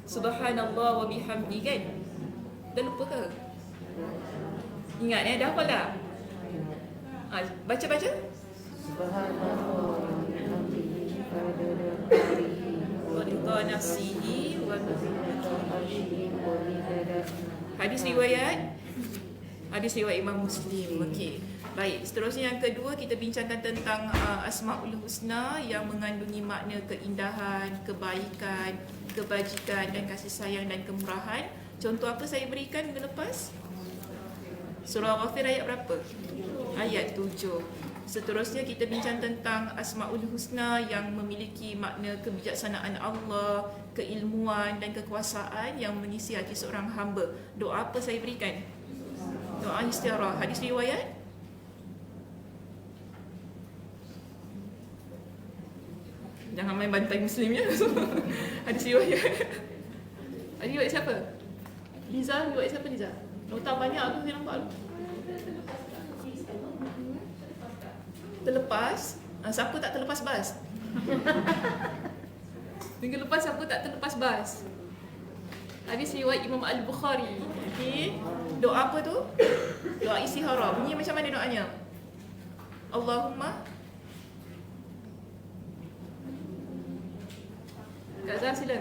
Subhanallah wa bihamdi kan? Dah lupa ke? Ingat dah hafal tak? Baca-baca. Wa ridha nafsihi wa hadis riwayat Imam Muslim. Okey. Baik, seterusnya yang kedua kita bincangkan tentang Asmaul Husna yang mengandungi makna keindahan, kebaikan, kebajikan dan kasih sayang dan kemurahan. Contoh apa saya berikan minggu lepas? Surah Ghafir ayat berapa? Ayat 7. Seterusnya kita bincang tentang Asmaul Husna yang memiliki makna kebijaksanaan Allah, keilmuan dan kekuasaan yang mengisi hati seorang hamba. Doa apa saya berikan? Doa istiarah. Hadis riwayat? Jangan main bantai Muslim ya. Hadis riwayat. Hadis riwayat siapa? Liza, riwayat siapa Liza? Nota banyak aku saya nampak. Terlepas? Siapa tak terlepas bas? Minggu lepas siapa tak terlepas bas? Hadis riwayat Imam Al-Bukhari. Okey. Doa apa tu? Doa istihara. Bunyi macam mana doanya? Allahumma Kak Zah sila.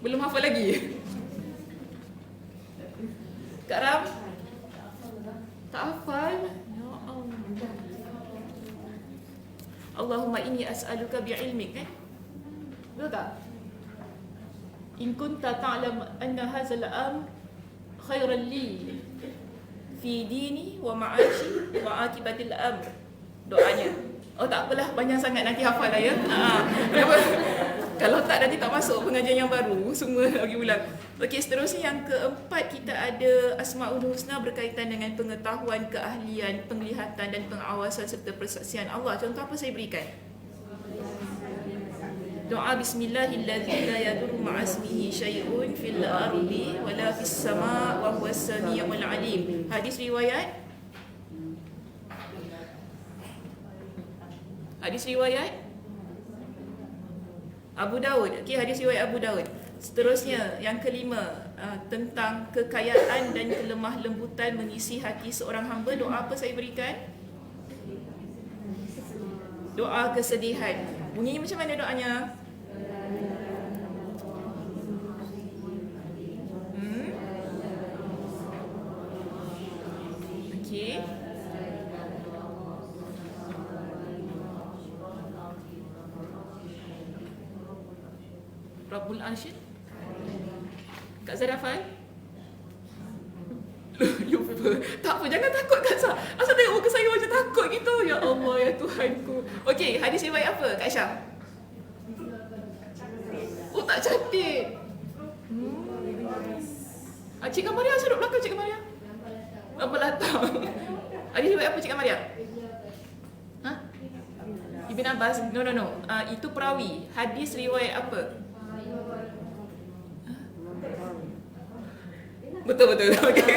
Belum hafal lagi? Kak Ram? Tak hafal? Ya Allah. Allahumma inni as'aluka bi'ilmik kan? Betul tak? In kunta ta'lam anna hazal am khairan li fi dini wa ma'ashi wa akibatil amr. Doanya. Oh tak apalah, banyak sangat nanti hafal lah ya. Kalau tak nanti tak masuk pengajian yang baru, semua lagi ulang. Okey, seterusnya yang keempat kita ada Asmaul Husna berkaitan dengan pengetahuan, keahlian, penglihatan dan pengawasan serta persaksian Allah. Contoh apa saya berikan? Doa bismillahilladzi la yadurru ma'asmihi syai'un fil ardi wala fis sama' wa huwas sami'ul alim. Hadis riwayat? Hadis riwayat Abu Daud. Okey, hadis riwayat Abu Daud. Seterusnya yang kelima, tentang kekayaan dan kelemah lembutan mengisi hati seorang hamba. Doa apa saya berikan? Doa kesedihan. Bunyinya macam mana doanya? Okey. Rabbul Arsyid. Kak Zah hafal? Lupa. Tak apa, jangan takut Kak Zah. Asal tengok muka saya macam takut gitu. Ya Allah, ya Tuhanku. Okey, hadis riwayat apa Kak Syah? Oh, tak cantik. Cikgu Maria asal duduk belakang Cikgu Maria? Belakang. Hadis riwayat apa Cikgu Maria? Ha? Ibn Abbas? No. Itu perawi. Hadis riwayat apa? Betul. Okey.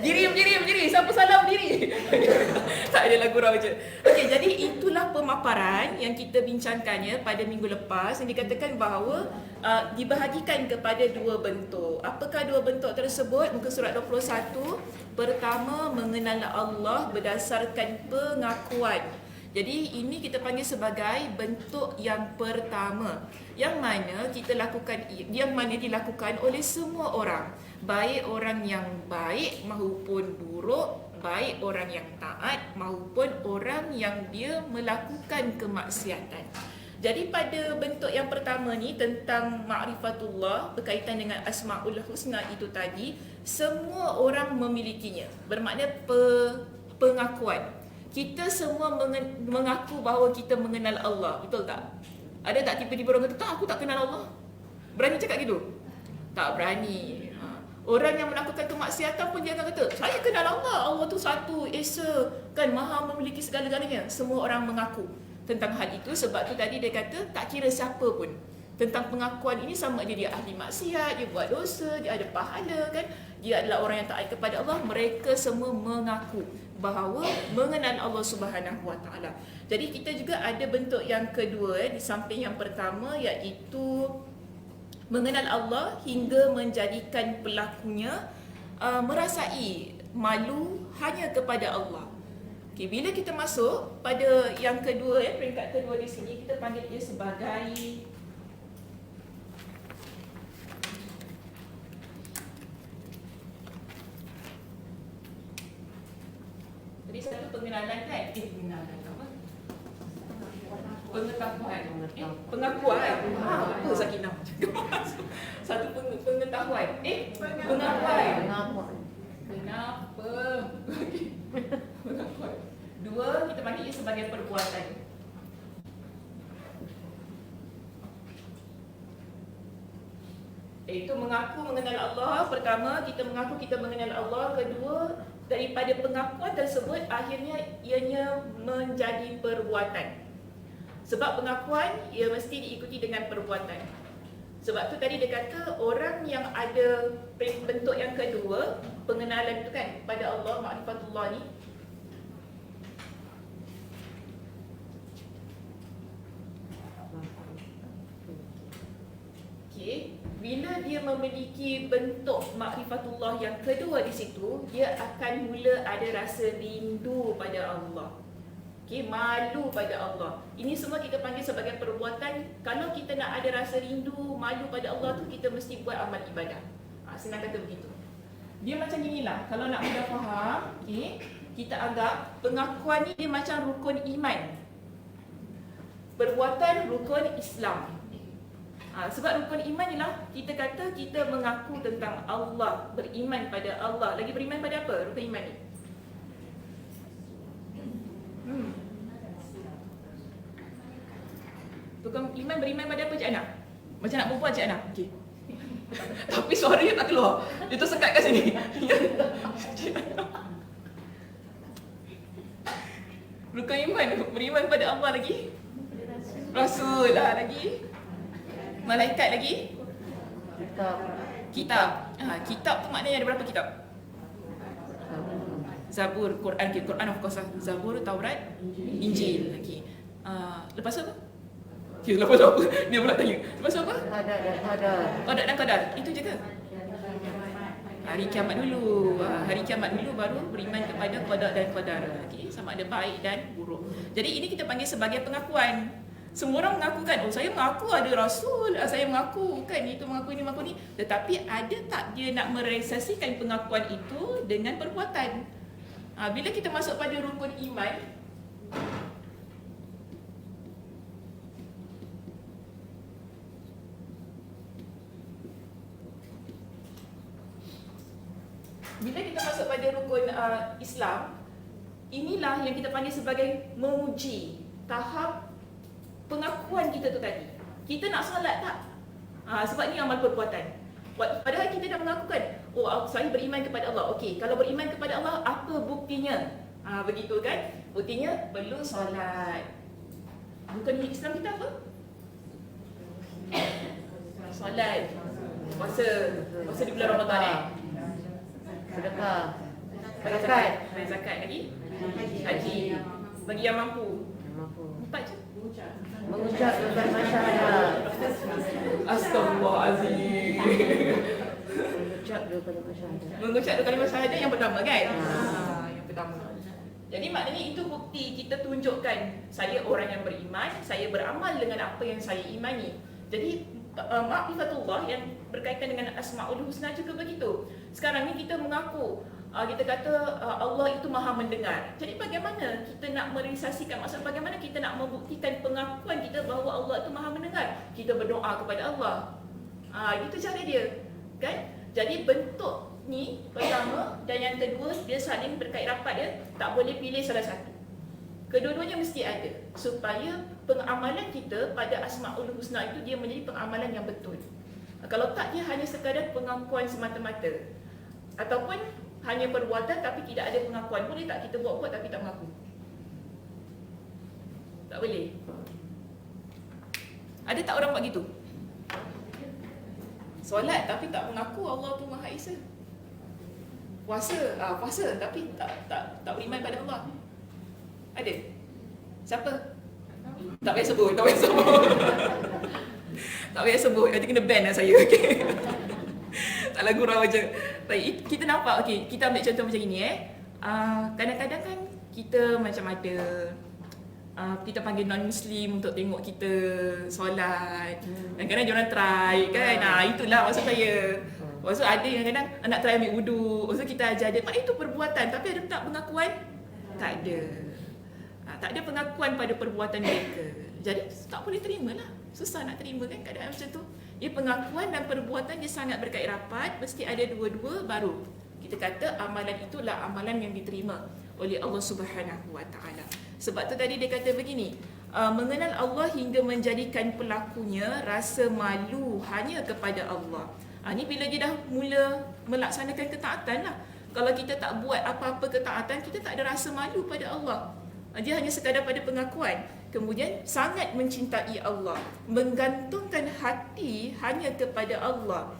Diri. Siapa salah berdiri? Tak ada lagu raw je. Okey, jadi itulah pemaparan yang kita bincangkannya pada minggu lepas yang dikatakan bahawa dibahagikan kepada dua bentuk. Apakah dua bentuk tersebut? Muka surat 21. Pertama, mengenal Allah berdasarkan pengakuan. Jadi ini kita panggil sebagai bentuk yang pertama, yang mana dilakukan oleh semua orang, baik orang yang baik maupun buruk, baik orang yang taat maupun orang yang dia melakukan kemaksiatan. Jadi pada bentuk yang pertama ni tentang ma'rifatullah berkaitan dengan Asmaul Husna itu tadi, semua orang memilikinya. Bermakna pengakuan. Kita semua mengaku bahawa kita mengenal Allah. Betul tak? Ada tak tiba-tiba orang kata, tak, aku tak kenal Allah? Berani cakap gitu? Tak berani. Orang yang melakukan kemaksiatan pun dia akan kata, saya kenal Allah. Allah tu satu, esa, kan maha memiliki segala-galanya. Semua orang mengaku tentang hal itu. Sebab tu tadi dia kata, tak kira siapa pun. tentang pengakuan ini, sama ada dia ahli maksiat, dia buat dosa, dia ada pahala kan, dia adalah orang yang taat kepada Allah, mereka semua mengaku bahawa mengenal Allah Subhanahu Wa Taala. Jadi kita juga ada bentuk yang kedua di samping yang pertama, iaitu mengenal Allah hingga menjadikan pelakunya merasai malu hanya kepada Allah. Okay, bila kita masuk pada yang kedua, peringkat kedua di sini, kita panggil dia sebagai jadi satu pengenalan kan? Pengenalan apa? Pengetahuan. Pengakuan. Apa Sakinah? Satu pengetahuan. Pengakuan. Kenapa? Pengakuan. Dua, kita panggil ia sebagai perbuatan. Iaitu mengaku mengenal Allah. Pertama, kita mengaku kita mengenal Allah. Kedua, daripada pengakuan tersebut akhirnya ianya menjadi perbuatan. Sebab pengakuan ia mesti diikuti dengan perbuatan. Sebab tu tadi dia kata orang yang ada bentuk yang kedua, pengenalan tu kan pada Allah, ma'rifatullah ni, bila dia memiliki bentuk ma'rifatullah yang kedua di situ, dia akan mula ada rasa rindu pada Allah. Malu pada Allah. Ini semua kita panggil sebagai perbuatan. Kalau kita nak ada rasa rindu, malu pada Allah tu, kita mesti buat amal ibadah. Senang kata begitu. Dia macam inilah, kalau nak mudah faham, kita anggap pengakuan ni dia macam rukun iman. Perbuatan rukun Islam. Sebab rukun iman ialah kita kata kita mengaku tentang Allah, beriman pada Allah. Lagi beriman pada apa rukun iman ni? Rukun iman beriman pada apa Cik Ana? Macam nak berbual Cik Ana? Okey. Tapi suaranya tak keluar. Dia tersekat kat sini. Rukun iman, beriman pada Allah lagi? Rasul lah lagi? Malaikat lagi? Kitab. Kitab tu maknanya ada berapa kitab? Zabur, Quran, Quran of course. Zabur, Taurat, Injil. Okay. Lepas apa? Lepas apa? Dia pula tanya. Lepas apa? Qadar dan qadar. Itu je ke? Hari kiamat dulu. Hari kiamat dulu baru beriman kepada qadar dan qadar. Okay. Sama ada baik dan buruk. Jadi ini kita panggil sebagai pengakuan. Semua orang mengaku kan, saya mengaku ada Rasul, saya mengaku kan, itu mengaku ini, mengaku ni. Tetapi ada tak dia nak merealisasikan pengakuan itu dengan perbuatan? Bila kita masuk pada rukun iman, bila kita masuk pada rukun Islam, inilah yang kita panggil sebagai menguji tahap pengakuan kita tu tadi. Kita nak solat tak? Sebab ni amal perbuatan. Padahal kita dah mengakukan, saya beriman kepada Allah. Okey, kalau beriman kepada Allah, apa buktinya? Begitu kan? Buktinya perlu solat. Bukan Islam kita apa? Solat, puasa di bulan Ramadan sedekah, bayar zakat lagi, haji, bagi yang mampu. 4 je. Mengucap kalimah syahadat. Astaghfirullahalazim. Mengucap kalimah syahadat yang pertama kan? Yang pertama. Jadi maknanya itu bukti kita tunjukkan saya orang yang beriman, saya beramal dengan apa yang saya imani. Jadi ma'rifatullah yang berkaitan dengan Asmaul Husna juga begitu. Sekarang ni kita mengaku, kita kata Allah itu maha mendengar. Jadi bagaimana kita nak merealisasikan, maksud bagaimana kita nak membuktikan pengakuan kita bahawa Allah itu maha mendengar? Kita berdoa kepada Allah. Itu cara dia, kan? Jadi bentuk ni pertama dan yang kedua dia saling berkait rapat dia, tak boleh pilih salah satu. Kedua-duanya mesti ada supaya pengamalan kita pada Asmaul Husna itu dia menjadi pengamalan yang betul. Kalau tak, dia hanya sekadar pengakuan semata-mata ataupun hanya perbuatan tapi tidak ada pengakuan. Boleh tak kita buat-buat tapi tak mengaku? Tak boleh. Ada tak orang buat gitu? Solat tapi tak mengaku Allah tu Maha Esa. Puasa tapi tak beriman pada Allah. Ada? Siapa? Tak payah sebut. Tak payah sebut. Nanti kena ban lah saya. Okay. Salah gurau macam. Baik, kita nampak. Okay, kita ambil contoh macam ini. Kadang-kadang kan kita macam ada kita panggil non-Muslim untuk tengok kita solat. Kadang-kadang diorang try kan. Itulah maksud saya. Maksud ada yang kadang nak try ambil wuduk. Maksud kita ajar dia. Itu perbuatan. Tapi ada tak pengakuan? Tak ada. Tak ada pengakuan pada perbuatan mereka. Jadi tak boleh terima lah. Susah nak terima kan keadaan macam tu. Pengakuan dan perbuatan dia sangat berkait rapat. Mesti ada dua-dua baru kita kata amalan itulah amalan yang diterima oleh Allah Subhanahu Wa Taala. Sebab tu tadi dia kata begini, mengenal Allah hingga menjadikan pelakunya rasa malu hanya kepada Allah. Ni bila dia dah mula melaksanakan ketaatan lah. Kalau kita tak buat apa-apa ketaatan, kita tak ada rasa malu pada Allah. Dia hanya sekadar pada pengakuan. Kemudian sangat mencintai Allah, menggantungkan hati hanya kepada Allah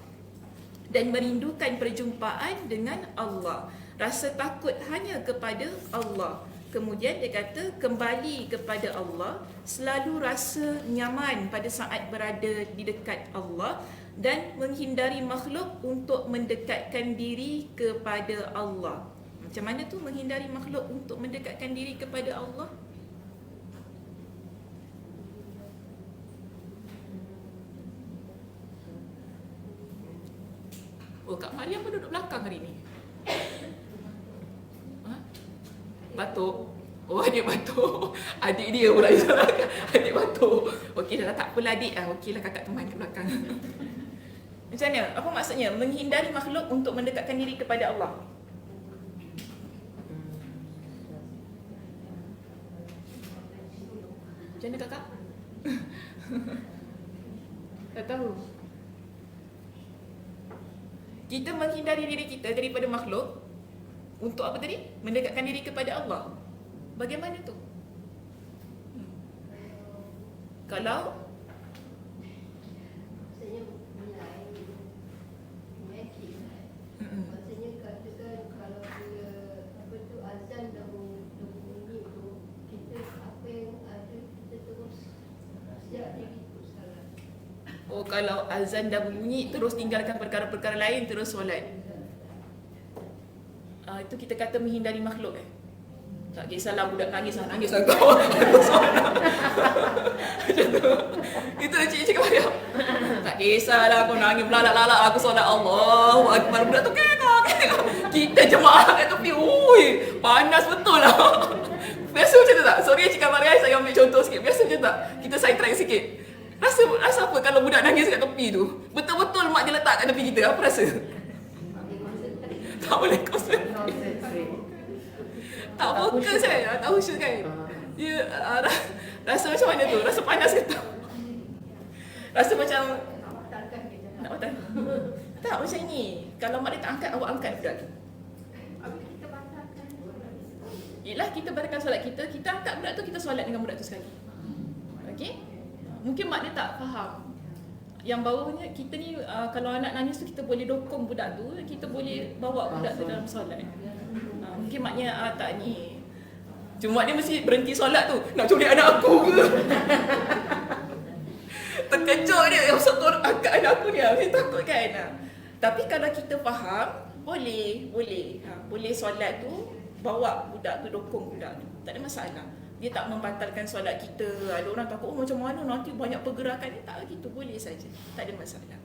dan merindukan perjumpaan dengan Allah. Rasa takut hanya kepada Allah. Kemudian dia kata kembali kepada Allah, selalu rasa nyaman pada saat berada di dekat Allah dan menghindari makhluk untuk mendekatkan diri kepada Allah. Macam mana tu menghindari makhluk untuk mendekatkan diri kepada Allah? Kak Mariam pun duduk belakang hari ni. Batuk. Adik batuk. Adik dia pula. Adik batuk. Okey dah, tak apalah adik. Okeylah kakak teman kat belakang. Macam mana? Apa maksudnya? Menghindari makhluk untuk mendekatkan diri kepada Allah. Macam mana kakak? Tak tahu. Kita menghindari diri kita daripada makhluk untuk apa tadi? Mendekatkan diri kepada Allah. Bagaimana tu? Kalau Maksudnya maksudnya katakan kalau dia azan dah bunyi tu, kita apa yang ada kita terus siap diri tu salat. kalau azan dah bunyi terus tinggalkan perkara-perkara lain terus solat. Itu kita kata menghindari makhluk Tak kisahlah budak nangis kau. Macam tu. Itu cik Mariam. Tak kisahlah kau nangis melalak-lalak aku solat Allahu Akbar. Budak tu kena. Kita jemaah kat tepi. Ui, panas betul lah. Biasa macam tu tak? Sorry Cik Mariam, saya ambil contoh sikit. Biasa macam tak? Kita side track sikit. Rasa apa kalau budak nangis kat tepi tu? Betul-betul mak dia letak kat tepi kita. Apa rasa? Tak boleh konsentrate. Tak fokus kan? Tak khusyuk kan? Ya, rasa macam mana tu? Rasa panas ke tak? Rasa macam nak batal? Tak, macam ni. Kalau mak dia tak angkat, awak angkat budak tu. Yelah, kita batalkan solat kita angkat budak tu, kita solat dengan budak tu sekali. Okey? Mungkin mak dia tak faham. Yang bawahnya, kita ni kalau anak nangis tu, kita boleh dokong budak tu, kita boleh bawa budak tu dalam solat. Mungkin maknya tak ni. Cuma dia mesti berhenti solat tu. Nak culik anak aku ke? Terkejut dia. Yang satu orang angkat anak aku ni. Dia takut kan? Tapi kalau kita faham, boleh. Boleh solat tu, bawa budak tu, dokong budak tu. Tak ada masalah. Dia tak membatalkan solat kita. Ada orang takut, macam mana nanti banyak pergerakan. Tak gitu, boleh saja. Tak ada masalah.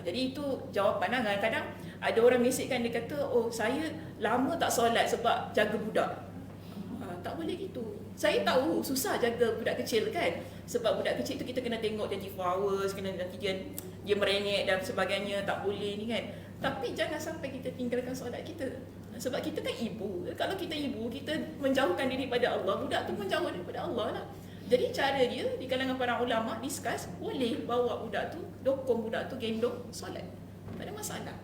Jadi itu jawapan lah. Kadang-kadang ada orang mesikkan, dia kata, saya lama tak solat sebab jaga budak. Tak boleh gitu. Saya tahu susah jaga budak kecil kan. Sebab budak kecil tu kita kena tengok 24 hours, kena nanti dia merengek dan sebagainya, tak boleh ni kan. Tapi jangan sampai kita tinggalkan solat kita. Sebab kita kan ibu. Kalau kita ibu, kita menjauhkan diri pada Allah, budak tu menjauh daripada Allah lah. Jadi cara dia di kalangan para ulama discuss, boleh bawa budak tu, dokong budak tu gendong solat. Tak ada masalah.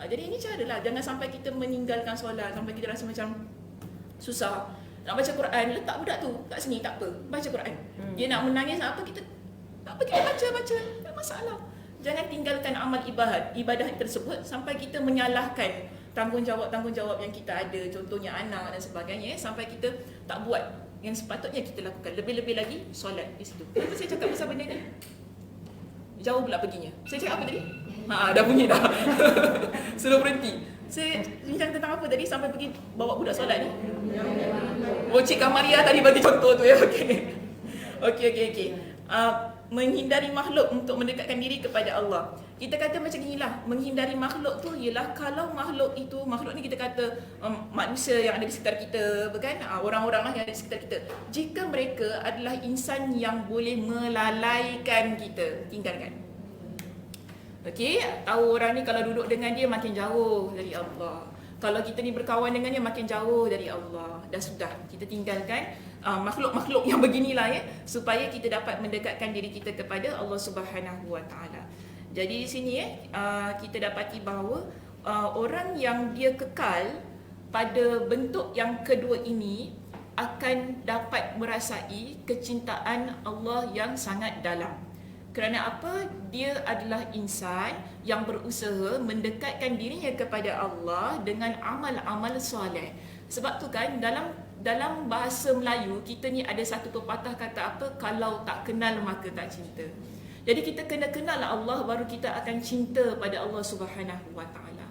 Jadi ini cara lah, jangan sampai kita meninggalkan solat sampai kita rasa macam susah. Nak baca Quran, letak budak tu kat sini, tak apa, baca Quran. Dia nak menangis, apa kita tak apa, kita baca, tak ada masalah. Jangan tinggalkan amal ibadah tersebut sampai kita menyalahkan tanggungjawab yang kita ada, contohnya anak dan sebagainya, sampai kita tak buat yang sepatutnya kita lakukan. Lebih-lebih lagi solat di situ. Kenapa saya cakap pasal benda ni? Jauh pula perginya. Saya cakap apa tadi? Dah bunyi dah. Suruh berhenti. Saya bincang tentang apa tadi sampai pergi bawa budak solat ni? Cik Kamaria tadi bagi contoh tu ya. Okey. Menghindari makhluk untuk mendekatkan diri kepada Allah. Kita kata macam inilah, menghindari makhluk tu ialah kalau makhluk ni kita kata manusia yang ada di sekitar kita, bukan? Orang-orang lah yang ada di sekitar kita. Jika mereka adalah insan yang boleh melalaikan kita, tinggalkan. Okey, tahu orang ni kalau duduk dengan dia makin jauh dari Allah. Kalau kita ni berkawan dengannya makin jauh dari Allah. Dah sudah, kita tinggalkan makhluk-makhluk yang beginilah ya, supaya kita dapat mendekatkan diri kita kepada Allah Subhanahu Wa Taala. Jadi di sini kita dapati bahawa orang yang dia kekal pada bentuk yang kedua ini akan dapat merasai kecintaan Allah yang sangat dalam. Kerana apa? Dia adalah insan yang berusaha mendekatkan dirinya kepada Allah dengan amal-amal soleh. Sebab tu kan dalam bahasa Melayu kita ni ada satu pepatah kata apa? Kalau tak kenal maka tak cinta. Jadi kita kena kenal Allah baru kita akan cinta pada Allah Subhanahu Wa Taala.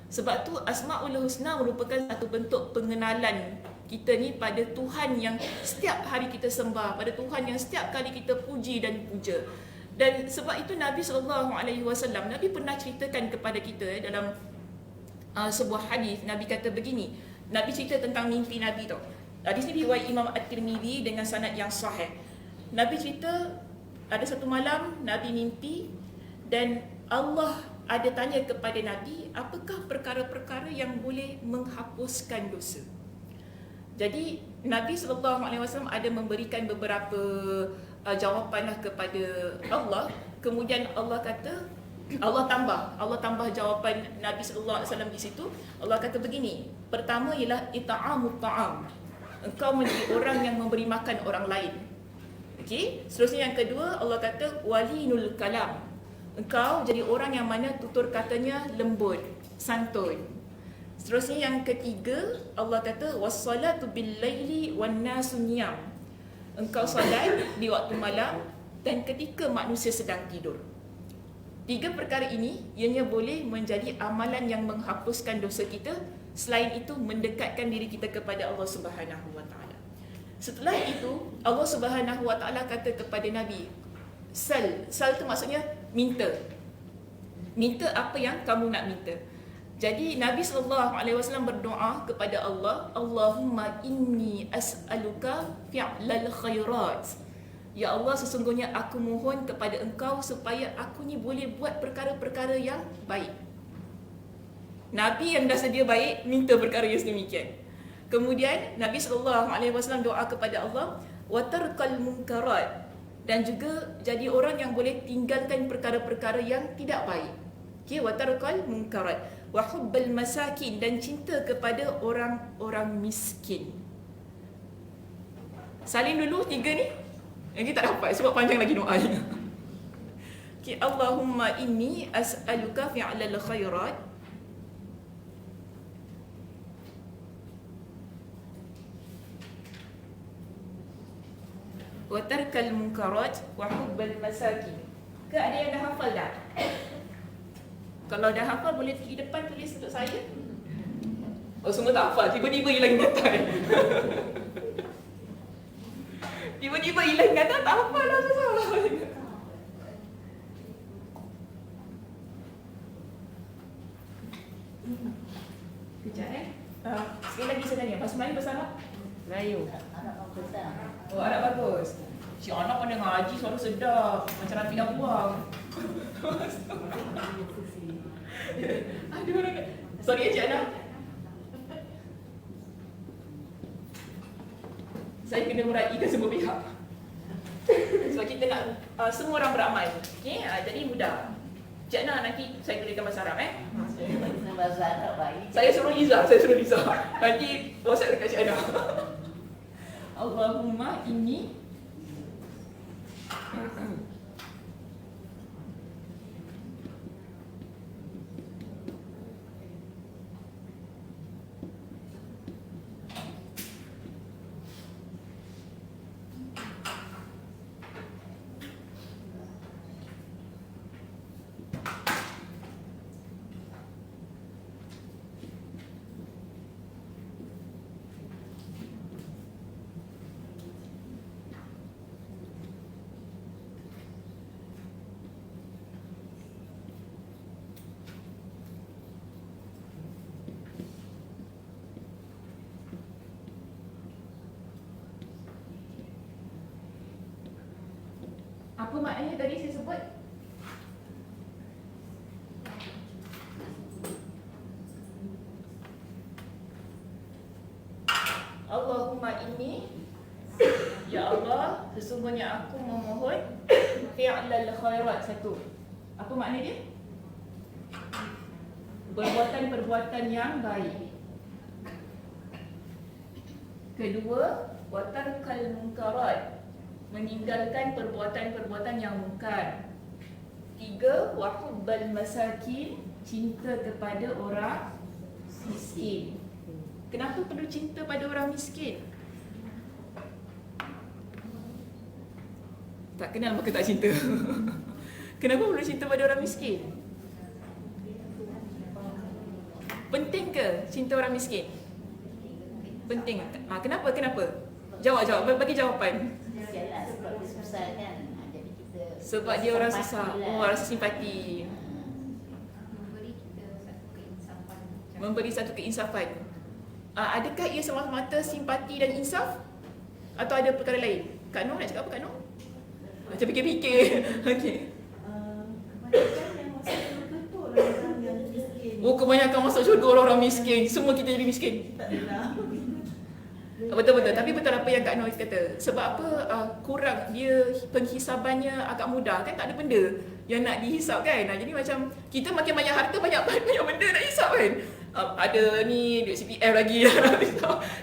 Sebab tu Asmaul Husna merupakan satu bentuk pengenalan kita ni pada Tuhan yang setiap hari kita sembah, pada Tuhan yang setiap kali kita puji dan puja. Dan sebab itu Nabi SAW, Nabi pernah ceritakan kepada kita dalam sebuah hadis. Nabi kata begini, Nabi cerita tentang mimpi Nabi tu. Hadis ni riwayat Imam At-Tirmizi dengan sanad yang sahih. Nabi cerita ada satu malam Nabi mimpi dan Allah ada tanya kepada Nabi, apakah perkara-perkara yang boleh menghapuskan dosa. Jadi Nabi SAW ada memberikan beberapa jawapanlah kepada Allah. Kemudian Allah kata, Allah tambah jawapan Nabi SAW di situ. Allah kata begini, pertama ialah ita'amut ta'am, engkau menjadi orang yang memberi makan orang lain. Okey, seterusnya yang kedua Allah kata walinul kalam, engkau jadi orang yang mana tutur katanya lembut, santun. Seterusnya yang ketiga Allah kata wassalatu bil laili wan nasu niyam, engkau solat di waktu malam dan ketika manusia sedang tidur. Tiga perkara ini ianya boleh menjadi amalan yang menghapuskan dosa kita. Selain itu mendekatkan diri kita kepada Allah Subhanahu Wa Taala. Setelah itu Allah Subhanahu Wa Taala kata kepada Nabi, sal tu maksudnya minta. Minta apa yang kamu nak minta. Jadi Nabi SAW berdoa kepada Allah, Allahumma inni as'aluka fi'lal khairat. Ya Allah, sesungguhnya aku mohon kepada engkau supaya aku ni boleh buat perkara-perkara yang baik. Nabi yang dah sedia baik minta perkara yang sedemikian. Kemudian Nabi SAW doa kepada Allah, wa tarkal munkarat, dan juga jadi orang yang boleh tinggalkan perkara-perkara yang tidak baik. Okey, wa tarkal munkarat wa hubbal masakin, dan cinta kepada orang-orang miskin. Salin dulu tiga ni. Yang kita tak dapat sebab panjang lagi doanya. Okey, Allahumma inni as'aluka fi'lal khairat wa tarkal munkarat wa hubbal masakin. Ke ada yang dah hafal dah? Kalau dah hafal boleh pergi depan tulis untuk saya. Oh, semua tak hafal, tiba-tiba hilang ingatan. Tiba-tiba hilang ingatan, tak hafal lah susah. Kejap sekali lagi saya tanya, bahasa Melayu, bahasa Arab? Melayu. Oh, anak bagus. Si anak pandai ngaji, suara sedap. Macam Rafi dah buang. Aduh, sorry Cik Ana. Saya kena meraihkan semua pihak. Sebab kita nak semua orang beramal. Okay? Jadi mudah. Cik Ana nanti saya tuliskan bahasa Arab Bahasa Arab baik. Saya suruh Liza. Nanti WhatsApp dekat Cik Ana. Allahumma inni Apa maknanya tadi saya sebut? Allahumma inni, ya Allah, sesungguhnya aku memohon fi'lal khairat. Satu. Apa makna dia? Perbuatan-perbuatan yang baik. Kedua, wa tarkal munkarat, meninggalkan perbuatan-perbuatan yang mungkar. Tiga, wa hubbal masakin, cinta kepada orang miskin. Kenapa perlu cinta pada orang miskin? Tak kenal maka tak cinta. Kenapa perlu cinta pada orang miskin? Penting ke cinta orang miskin? Penting. Kenapa? Jawab. Bagi jawapan. Yalah, sebab dia susah kan. Jadi kita Sebab dia orang susah. Oh, rasa simpati. Memberi kita satu keinsafan. Memberi satu keinsafan. Adakah ia semata-mata simpati dan insaf? Atau ada perkara lain? Kak Noh nak cakap apa Kak Noh? Macam fikir-fikir. Okey. Kebanyakan yang masuk syurga tu orang-orang yang miskin. Oh, kebanyakan masuk syurga orang-orang miskin. Semua kita jadi miskin. Tak adalah. Betul-betul. Tapi betul apa yang Kak Noh kata. Sebab apa kurang dia penghisabannya agak mudah kan, tak ada benda yang nak dihisap kan. Jadi macam kita makin banyak harta, banyak benda nak hisap kan. Ada ni duit CPF lagi kan,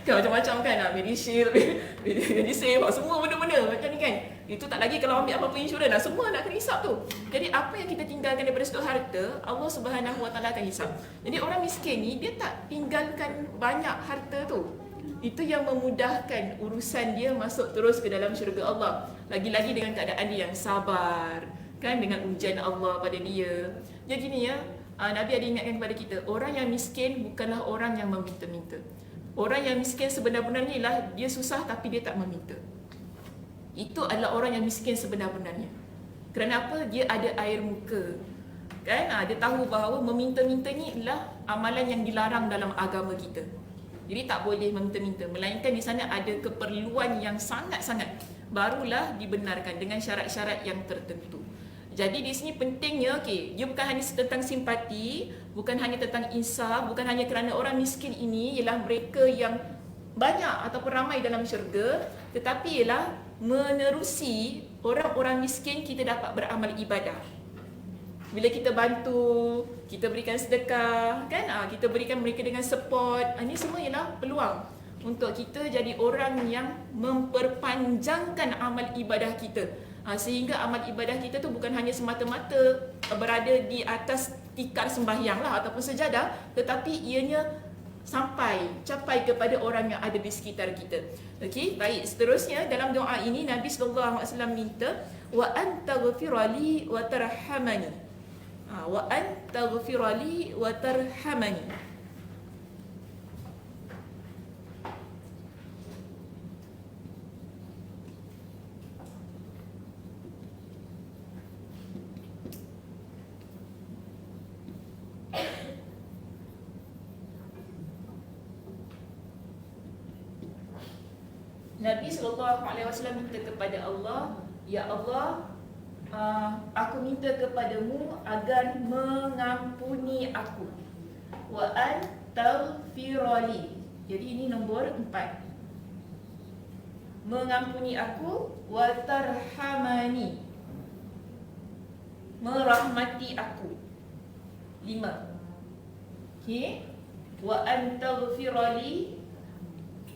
macam-macam kan, Medishield, Medisave, semua benda-benda macam ni kan. Itu tak lagi kalau ambil apa-apa insurans semua nak kena hisap tu. Jadi apa yang kita tinggalkan daripada satu harta, Allah Subhanahu Wa Taala akan hisap. Jadi orang miskin ni dia tak tinggalkan banyak harta tu. Itu yang memudahkan urusan dia masuk terus ke dalam syurga Allah. Lagi-lagi dengan keadaan dia yang sabar kan, dengan ujian Allah pada dia. Jadi gini ya, Nabi ada ingatkan kepada kita, orang yang miskin bukanlah orang yang meminta-minta. Orang yang miskin sebenar-benarnya ialah dia susah tapi dia tak meminta. Itu adalah orang yang miskin sebenar-benarnya. Kerana apa? Dia ada air muka. Kan? Dia tahu bahawa meminta-minta ni adalah amalan yang dilarang dalam agama kita. Jadi tak boleh meminta-minta. Melainkan di sana ada keperluan yang sangat-sangat, barulah dibenarkan dengan syarat-syarat yang tertentu. Jadi di sini pentingnya, dia bukan hanya tentang simpati, bukan hanya tentang insaf, bukan hanya kerana orang miskin ini ialah mereka yang banyak ataupun ramai dalam syurga, tetapi ialah menerusi orang-orang miskin kita dapat beramal ibadah. Bila kita bantu, kita berikan sedekah, kan? Kita berikan mereka dengan support. Ini semua ialah peluang untuk kita jadi orang yang memperpanjangkan amal ibadah kita. Sehingga amal ibadah kita tu bukan hanya semata-mata berada di atas tikar sembahyang lah ataupun sejadah, tetapi ianya capai kepada orang yang ada di sekitar kita. Okey, baik. Seterusnya dalam doa ini Nabi sallallahu alaihi wasallam minta wa antaghfirali wa tarhamani. Wa antaghfirali wa tarhamani. Nabi SAW minta kepada Allah, ya Allah, aku minta kepadamu agar mengampuni aku. Wa antaghfirali. Jadi ini nombor 4. Mengampuni aku, wa tarhamani. Merahmati aku. 5. Okey. Wa antaghfirali,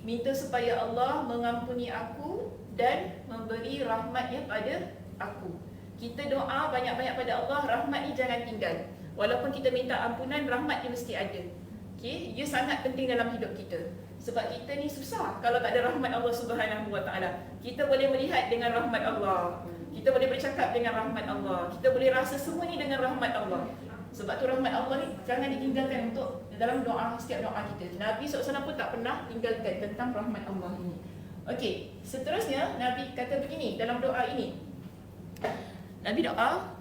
minta supaya Allah mengampuni aku dan memberi rahmatnya pada aku. Kita doa banyak-banyak pada Allah, rahmat ni jangan tinggal. Walaupun kita minta ampunan, rahmat dia mesti ada. Okay? Ia sangat penting dalam hidup kita. Sebab kita ni susah kalau tak ada rahmat Allah Subhanahu Wa Taala. Kita boleh melihat dengan rahmat Allah. Kita boleh bercakap dengan rahmat Allah. Kita boleh rasa semua ni dengan rahmat Allah. Sebab tu rahmat Allah ni jangan ditinggalkan untuk dalam doa, setiap doa kita. Nabi SAW pun tak pernah tinggalkan tentang rahmat Allah ini. Okey, seterusnya Nabi kata begini dalam doa ini. Nabi doa,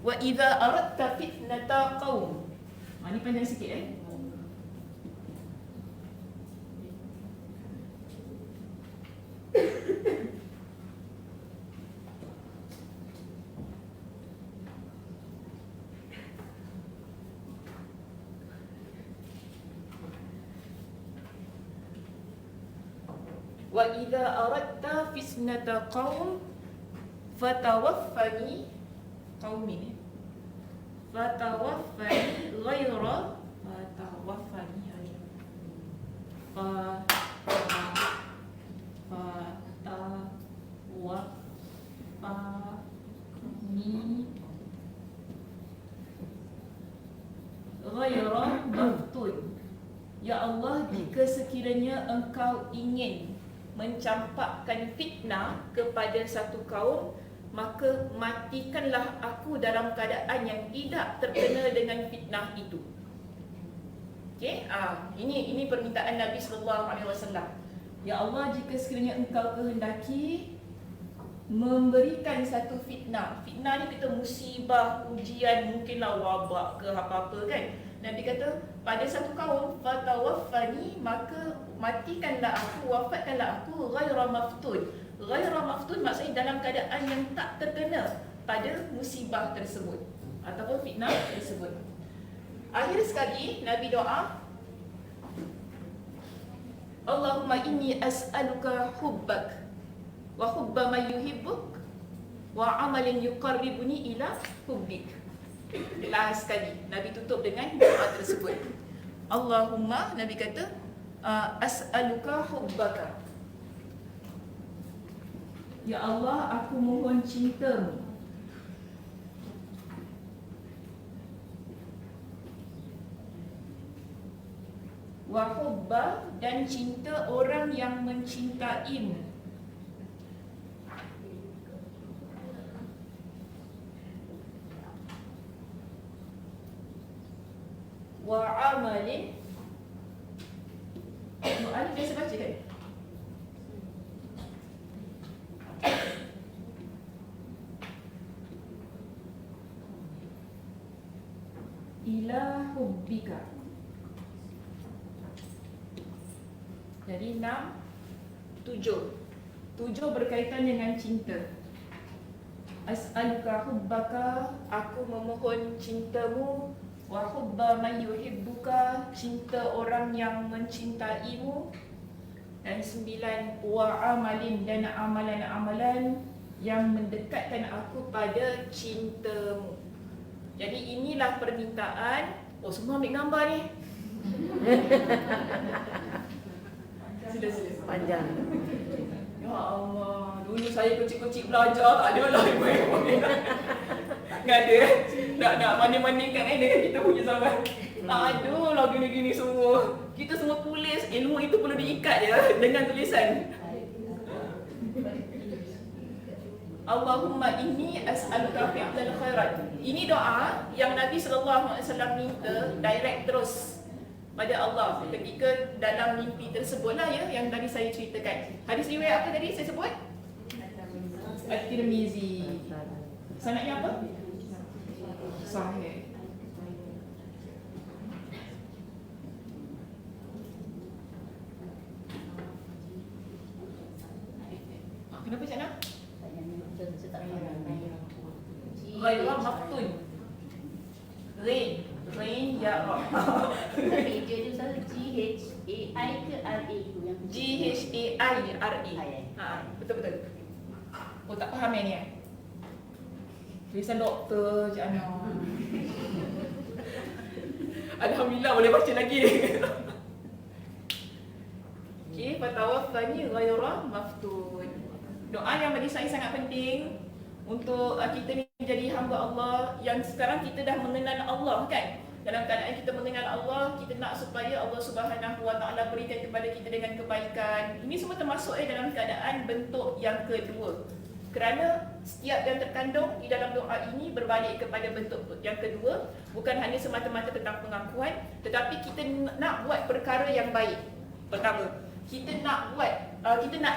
wa idza aradta fitnata qaum. Ini panjang sikit wa idza aradta fitnata qaum fatawaffani qaumin fatawaffani ghaira fatawaffani ghaira maftun. Ya Allah, jika sekiranya Engkau ingin mencampakkan fitnah kepada satu kaum, maka matikanlah aku dalam keadaan yang tidak terkena dengan fitnah itu. Okey, ini permintaan Nabi SAW. Ya Allah, jika sekiranya Engkau kehendaki memberikan satu fitnah. Fitnah ni kita musibah, ujian, mungkinlah wabak ke apa-apa kan. Nabi kata, pada satu kaum, fatawaffani, maka matikanlah aku, wafatkanlah aku ghaira maftun. Ghaira maftun maksudnya dalam keadaan yang tak terkena pada musibah tersebut ataupun fitnah tersebut. Akhir sekali Nabi doa, Allahumma inni as'aluka hubbak wa hubba man yuhibbuk wa amalin yuqarribuni ila hubbik. Last sekali Nabi tutup dengan doa tersebut. Allahumma, Nabi kata, as'aluka hubbaka. Ya Allah, aku mohon cintamu. Wa hubba, dan cinta orang yang mencintaimu. Wa amalin, doa ni biasa baca kan? Ila hubbika. Jadi 6, 7 berkaitan dengan cinta. As'aluka hubbaka, aku memohon cintamu. Wa hubba man yuhibbuka, cinta orang yang mencintaimu. Dan 9, wa amalin, dan amalan-amalan yang mendekatkan aku pada cintamu. Jadi inilah permintaan. Oh, semua ambil gambar ni. Sila. Panjang. Ya Allah, dulu saya kecil-kecil belajar, tak ada lah ibu-ibu ni. Tak ada nak mana-manakan dengan kita punya zaman. Tak ada lah gini-gini semua. Kita semua tulis, ilmu itu perlu diikat ya dengan tulisan. Allahumma inni as'aluka fi'lal khairat. Ini doa yang Nabi SAW minta direct terus pada Allah ketika dalam mimpi tersebutlah ya, yang tadi saya ceritakan. Hadis riwayat apa tadi saya sebut? At-Tirmizi. Sanadnya apa? Sahih. Kenapa Cik Nah? Ghairah maftun. Rain ya Allah. Tapi dia tu selalu G-H-A-I ke R-A tu yang G-H-A-I-R-A. Betul-betul. Oh, tak faham yang ni tulisan doktor Cik Ana. Alhamdulillah boleh baca lagi. Okey, fatawaffani ghaira maftun. Doa yang bagi saya sangat penting untuk kita ni jadi hamba Allah yang sekarang kita dah mengenal Allah kan. Dalam keadaan kita mengenal Allah, kita nak supaya Allah Subhanahu Wa Taala berikan kepada kita dengan kebaikan. Ini semua termasuk dalam keadaan bentuk yang kedua. Kerana setiap yang terkandung di dalam doa ini berbalik kepada bentuk yang kedua, bukan hanya semata-mata tentang pengakuan, tetapi kita nak buat perkara yang baik. Pertama, kita nak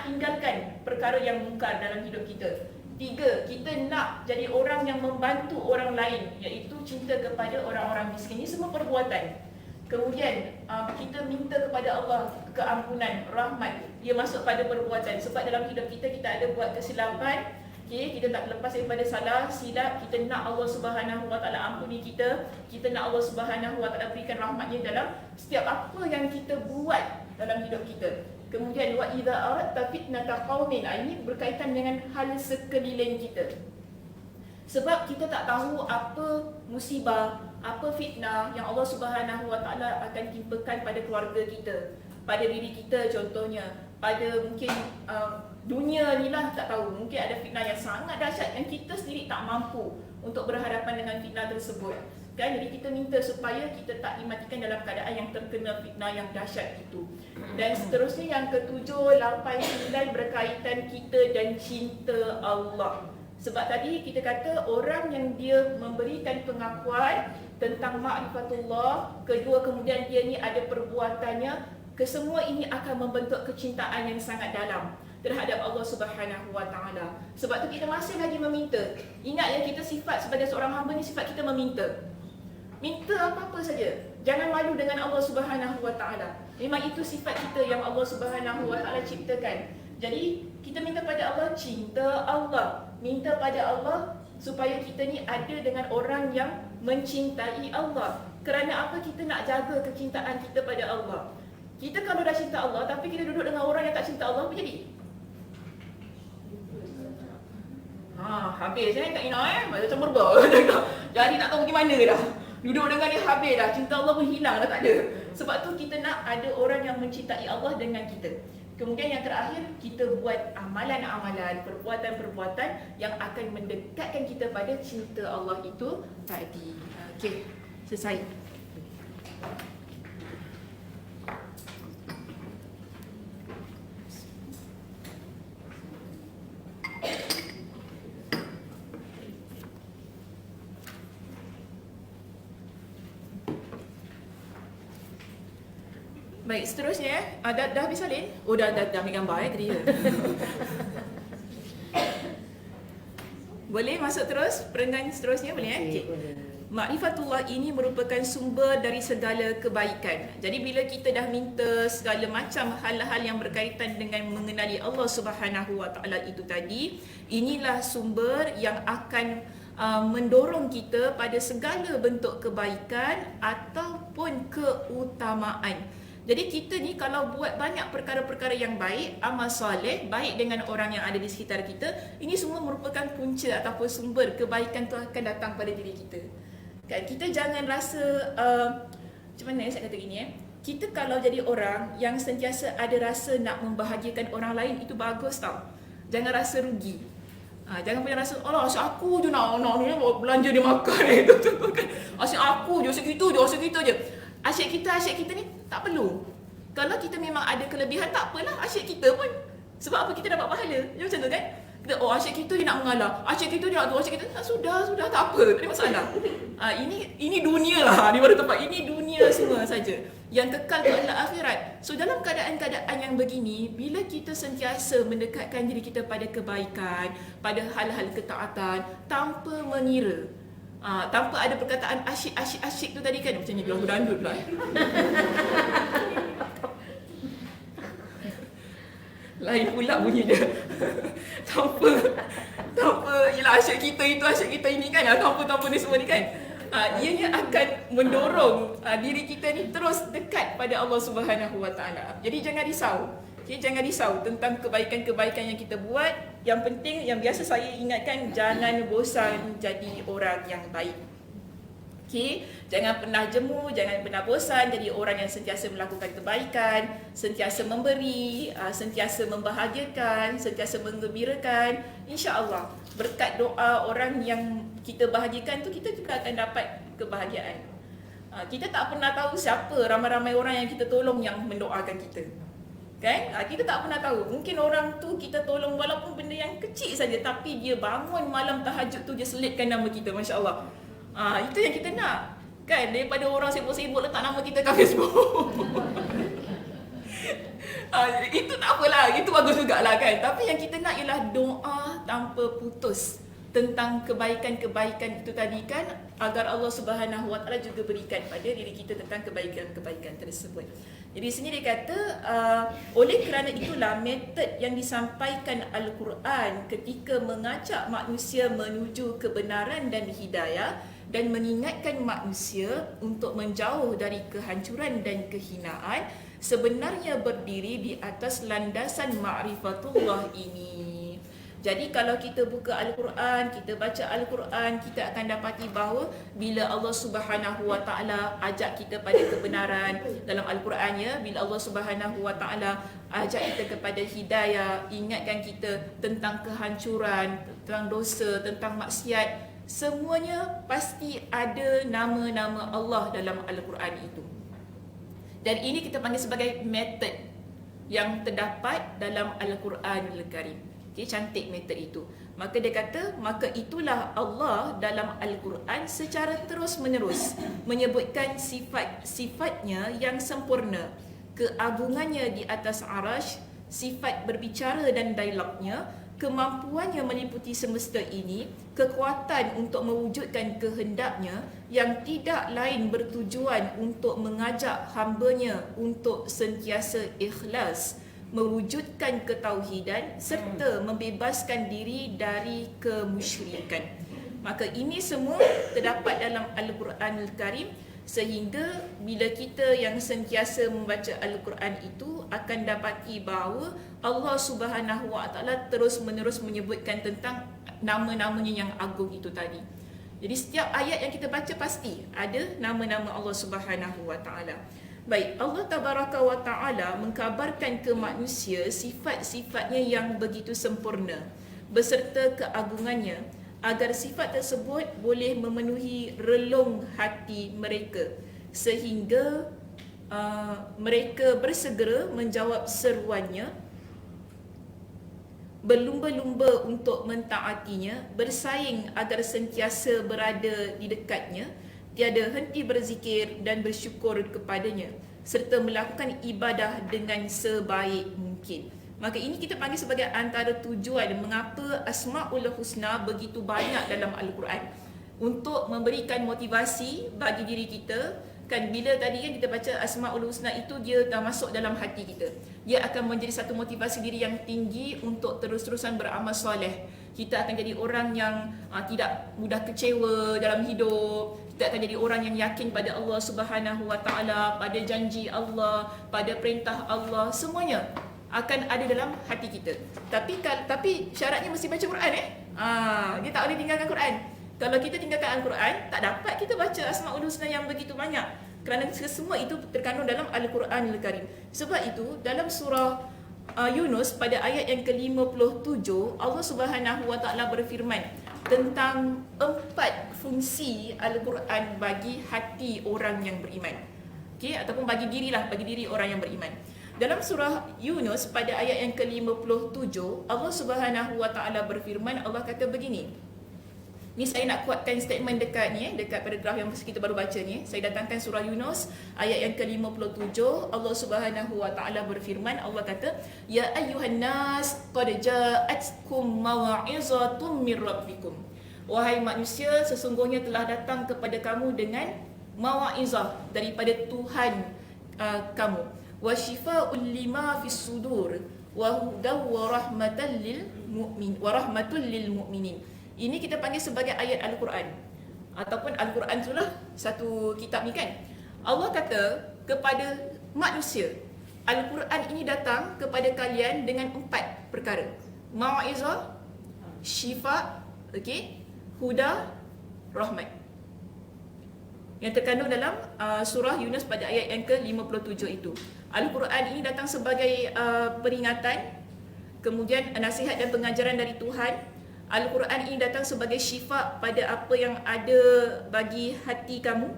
tinggalkan perkara yang mungkar dalam hidup kita. 3, kita nak jadi orang yang membantu orang lain, iaitu cinta kepada orang-orang miskin. Ini semua perbuatan. Kemudian kita minta kepada Allah keampunan, rahmat. Dia masuk pada perbuatan. Sebab dalam hidup kita ada buat kesilapan. Kita tak lepas daripada salah, silap. Kita nak Allah Subhanahu Wa Taala ampuni kita. Kita nak Allah Subhanahu Wa Taala berikan rahmatnya dalam setiap apa yang kita buat dalam hidup kita. Kemudian wa idza aradta fitnata qaumin, ini berkaitan dengan hal sekeliling kita. Sebab kita tak tahu apa musibah, apa fitnah yang Allah Subhanahu Wa Taala akan timpakan pada keluarga kita, pada diri kita contohnya, pada mungkin dunia ni lah, tak tahu. Mungkin ada fitnah yang sangat dahsyat yang kita sendiri tak mampu untuk berhadapan dengan fitnah tersebut. Kan? Jadi kita minta supaya kita tak dimatikan dalam keadaan yang terkena fitnah yang dahsyat itu. Dan seterusnya yang ke-7, 8, 9 berkaitan kita dan cinta Allah. Sebab tadi kita kata orang yang dia memberikan pengakuan tentang ma'rifatullah, kedua kemudian dia ni ada perbuatannya, kesemua ini akan membentuk kecintaan yang sangat dalam terhadap Allah Subhanahu Wa Taala. Sebab tu kita masih lagi meminta. Ingat ya, kita sifat sebagai seorang hamba ni sifat kita meminta. Minta apa-apa saja. Jangan malu dengan Allah Subhanahu Wa Taala. Memang itu sifat kita yang Allah Subhanahu Wa Taala ciptakan. Jadi kita minta pada Allah, cinta Allah. Minta pada Allah supaya kita ni ada dengan orang yang mencintai Allah. Kerana apa? Kita nak jaga kecintaan kita pada Allah. Kita kalau dah cinta Allah tapi kita duduk dengan orang yang tak cinta Allah, apa jadi? Habis Kak Ina macam berbau. Jadi tak tahu pergi mana dah. Duduk dengan dia habis dah, cinta Allah pun hilang dah, tak ada. Sebab tu kita nak ada orang yang mencintai Allah dengan kita. Kemudian yang terakhir, kita buat amalan-amalan, perbuatan-perbuatan yang akan mendekatkan kita pada cinta Allah itu tadi. Okey, selesai. Baik, seterusnya dah habis salin? Oh dah ambil gambar tadi ya. Boleh masuk terus perenggan seterusnya boleh okay. Ma'rifatullah ini merupakan sumber dari segala kebaikan. Jadi bila kita dah minta segala macam hal-hal yang berkaitan dengan mengenali Allah Subhanahu Wa Taala itu tadi, inilah sumber yang akan mendorong kita pada segala bentuk kebaikan ataupun keutamaan. Jadi kita ni kalau buat banyak perkara-perkara yang baik, amal soleh, baik dengan orang yang ada di sekitar kita, ini semua merupakan punca ataupun sumber kebaikan tu akan datang pada diri kita. Kan? Kita jangan rasa, macam mana saya kata gini kita kalau jadi orang yang sentiasa ada rasa nak membahagiakan orang lain, itu bagus tau. Jangan rasa rugi. Jangan punya rasa, alah asyik aku je nak belanja dia makan kan. Asyik aku je, asyik kita je. Asyik kita ni tak perlu. Kalau kita memang ada kelebihan, tak apalah, asyik kita pun. Sebab apa? Kita dapat pahala. Macam tu kan? Kita, asyik kita dia nak mengalah, asyik kita dia nak tu, asyik kita sudah tak apa, tak ada masalah. Ini dunia lah, di mana tempat ini dunia semua saja. Yang kekal adalah akhirat. So dalam keadaan-keadaan yang begini, bila kita sentiasa mendekatkan diri kita pada kebaikan, pada hal-hal ketaatan, tanpa mengira, tanpa ada perkataan asyik tu tadi kan, macam ni lagu dandut pula. Lain pula bunyi dia. tanpa ialah asyik kita itu, asyik kita ini kan, tanpa ni semua ni kan. Ianya akan mendorong diri kita ni terus dekat pada Allah Subhanahu Wa Taala. Jadi jangan risau. Okay, jangan risau tentang kebaikan-kebaikan yang kita buat. Yang penting, yang biasa saya ingatkan, jangan bosan jadi orang yang baik. Okay, jangan pernah jemu, jangan pernah bosan jadi orang yang sentiasa melakukan kebaikan, sentiasa memberi, sentiasa membahagiakan, sentiasa menggembirakan. InsyaAllah berkat doa orang yang kita bahagiakan tu, kita juga akan dapat kebahagiaan. Kita tak pernah tahu siapa ramai-ramai orang yang kita tolong yang mendoakan kita. Kan? Kita tak pernah tahu. Mungkin orang tu kita tolong walaupun benda yang kecil saja, tapi dia bangun malam tahajud tu dia selitkan nama kita, masya-Allah. Itu yang kita nak. Kan? Daripada orang sibuk-sibuk letak nama kita kat Facebook. Itu tak apalah, itu bagus jugalah kan. Tapi yang kita nak ialah doa tanpa putus tentang kebaikan-kebaikan itu tadi kan, agar Allah Subhanahu Wa Taala juga berikan pada diri kita tentang kebaikan-kebaikan tersebut. Jadi sini dia kata oleh kerana itulah metod yang disampaikan Al-Quran ketika mengajak manusia menuju kebenaran dan hidayah dan mengingatkan manusia untuk menjauh dari kehancuran dan kehinaan sebenarnya berdiri di atas landasan ma'rifatullah ini. Jadi kalau kita buka Al-Quran, kita baca Al-Quran, kita akan dapati bahawa bila Allah Subhanahu Wa Taala ajak kita pada kebenaran dalam Al-Quran ya, bila Allah Subhanahu Wa Taala ajak kita kepada hidayah, ingatkan kita tentang kehancuran, tentang dosa, tentang maksiat, semuanya pasti ada nama-nama Allah dalam Al-Quran itu. Dan ini kita panggil sebagai metod yang terdapat dalam Al-Quranul Karim. Okay, cantik metod itu. Maka dia kata, maka itulah Allah dalam Al-Quran secara terus-menerus menyebutkan sifat-sifatnya yang sempurna, keagungannya di atas arash, sifat berbicara dan dialognya, kemampuannya meliputi semesta ini, kekuatan untuk mewujudkan kehendaknya yang tidak lain bertujuan untuk mengajak hamba-Nya untuk sentiasa ikhlas, mewujudkan ketauhidan serta membebaskan diri dari kemusyrikan. Maka ini semua terdapat dalam Al-Quranul Karim, sehingga bila kita yang sentiasa membaca Al-Quran itu akan dapati bahawa Allah Subhanahu Wa Taala terus-menerus menyebutkan tentang nama-namanya yang agung itu tadi. Jadi setiap ayat yang kita baca pasti ada nama-nama Allah Subhanahu Wa Taala. Baik, Allah Tabaraka wa Ta'ala mengkabarkan ke manusia sifat-sifatnya yang begitu sempurna beserta keagungannya agar sifat tersebut boleh memenuhi relung hati mereka sehingga mereka bersegera menjawab seruannya, berlumba-lumba untuk mentaatinya, bersaing agar sentiasa berada di dekatnya, tiada henti berzikir dan bersyukur kepadanya serta melakukan ibadah dengan sebaik mungkin. Maka ini kita panggil sebagai antara tujuan mengapa Asmaul Husna begitu banyak dalam Al-Quran, untuk memberikan motivasi bagi diri kita. Kan bila tadi kan kita baca Asmaul Husna itu, dia dah masuk dalam hati kita, dia akan menjadi satu motivasi diri yang tinggi untuk terus-terusan beramal soleh. Kita akan jadi orang yang tidak mudah kecewa dalam hidup. Kita akan jadi orang yang yakin pada Allah Subhanahu Wa Taala, pada janji Allah, pada perintah Allah, semuanya akan ada dalam hati kita. Tapi syaratnya mesti baca Quran dia tak boleh tinggalkan Quran. Kalau kita tinggalkan Al-Quran, tak dapat kita baca Asmaul Husna yang begitu banyak. Kerana semua itu terkandung dalam Al-Quranul Karim. Sebab itu dalam surah Yunus pada ayat yang ke-57, Allah Subhanahu Wa Taala berfirman tentang 4 fungsi Al-Quran bagi hati orang yang beriman. Okey, ataupun bagi diri orang yang beriman. Dalam surah Yunus pada ayat yang ke-57, Allah Subhanahu Wa Taala berfirman, Allah kata begini. Ni saya nak kuatkan statement dekat ni, dekat paragraf yang kita baru baca ni. Saya datangkan surah Yunus ayat yang ke-57. Allah Subhanahu Wa Taala berfirman, Allah kata, ya ayyuhan nas qad ja'atkum mau'izatun mir rabbikum. Wahai manusia, sesungguhnya telah datang kepada kamu dengan mau'izah daripada Tuhan kamu. Wa shifaa'un lima fis sudur wa hudaw wa rahmatan lil mu'minin. Ini kita panggil sebagai ayat Al-Quran, ataupun Al-Quran itulah satu kitab ni kan. Allah kata kepada manusia, Al-Quran ini datang kepada kalian dengan 4 perkara. Mau'izah, syifa, huda, rahmat. Yang terkandung dalam surah Yunus pada ayat yang ke-57 itu. Al-Quran ini datang sebagai peringatan, kemudian nasihat dan pengajaran dari Tuhan. Al-Quran ini datang sebagai syifa pada apa yang ada bagi hati kamu,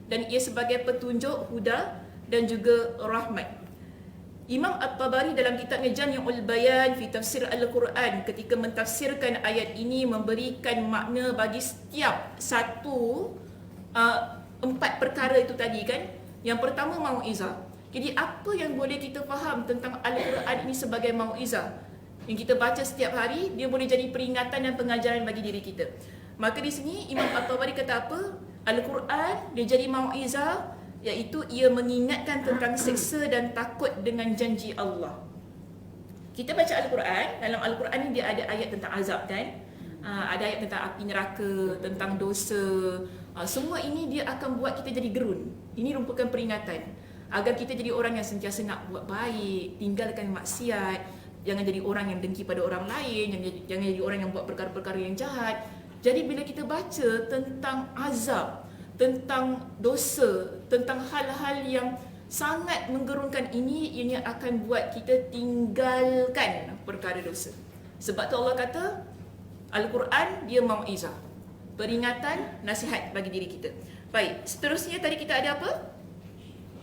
dan ia sebagai petunjuk, huda dan juga rahmat. Imam At-Tabari dalam kitabnya Jami'ul Bayan fi Tafsir Al-Quran ketika mentafsirkan ayat ini memberikan makna bagi setiap satu 4 perkara itu tadi kan. Yang pertama mau'izah. Jadi apa yang boleh kita faham tentang Al-Quran ini sebagai mau'izah? Yang kita baca setiap hari, dia boleh jadi peringatan dan pengajaran bagi diri kita. Maka di sini Imam At-Tabari kata apa? Al-Quran dia jadi mau'izah, iaitu ia mengingatkan tentang seksa dan takut dengan janji Allah. Kita baca Al-Quran, dalam Al-Quran ni dia ada ayat tentang azab kan? Ada ayat tentang api neraka, tentang dosa. Semua ini dia akan buat kita jadi gerun. Ini merupakan peringatan agar kita jadi orang yang sentiasa nak buat baik, tinggalkan maksiat, jangan jadi orang yang dengki pada orang lain, jangan jadi orang yang buat perkara-perkara yang jahat. Jadi bila kita baca tentang azab, tentang dosa, tentang hal-hal yang sangat menggerunkan ini akan buat kita tinggalkan perkara dosa. Sebab tu Allah kata Al-Quran dia mau'izah, peringatan, nasihat bagi diri kita. Baik, seterusnya tadi kita ada apa?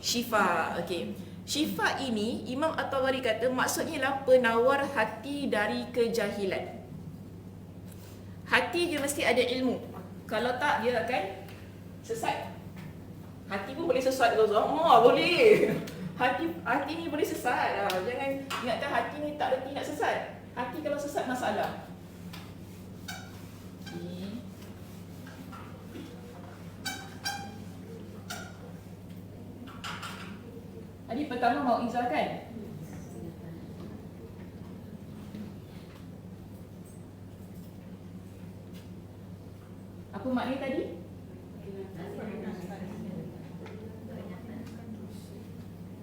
Syifa. Okey. Syifa ini Imam At-Tabari kata maksudnya ialah penawar hati dari kejahilan. Hati dia mesti ada ilmu. Kalau tak dia akan sesat. Hati pun boleh sesat ke Zahma? Boleh. Hati ni boleh sesat. Jangan ingatkan hati ni tak reti nak sesat. Hati kalau sesat masalah. Tadi pertama mau'izah kan? Apa maknanya tadi?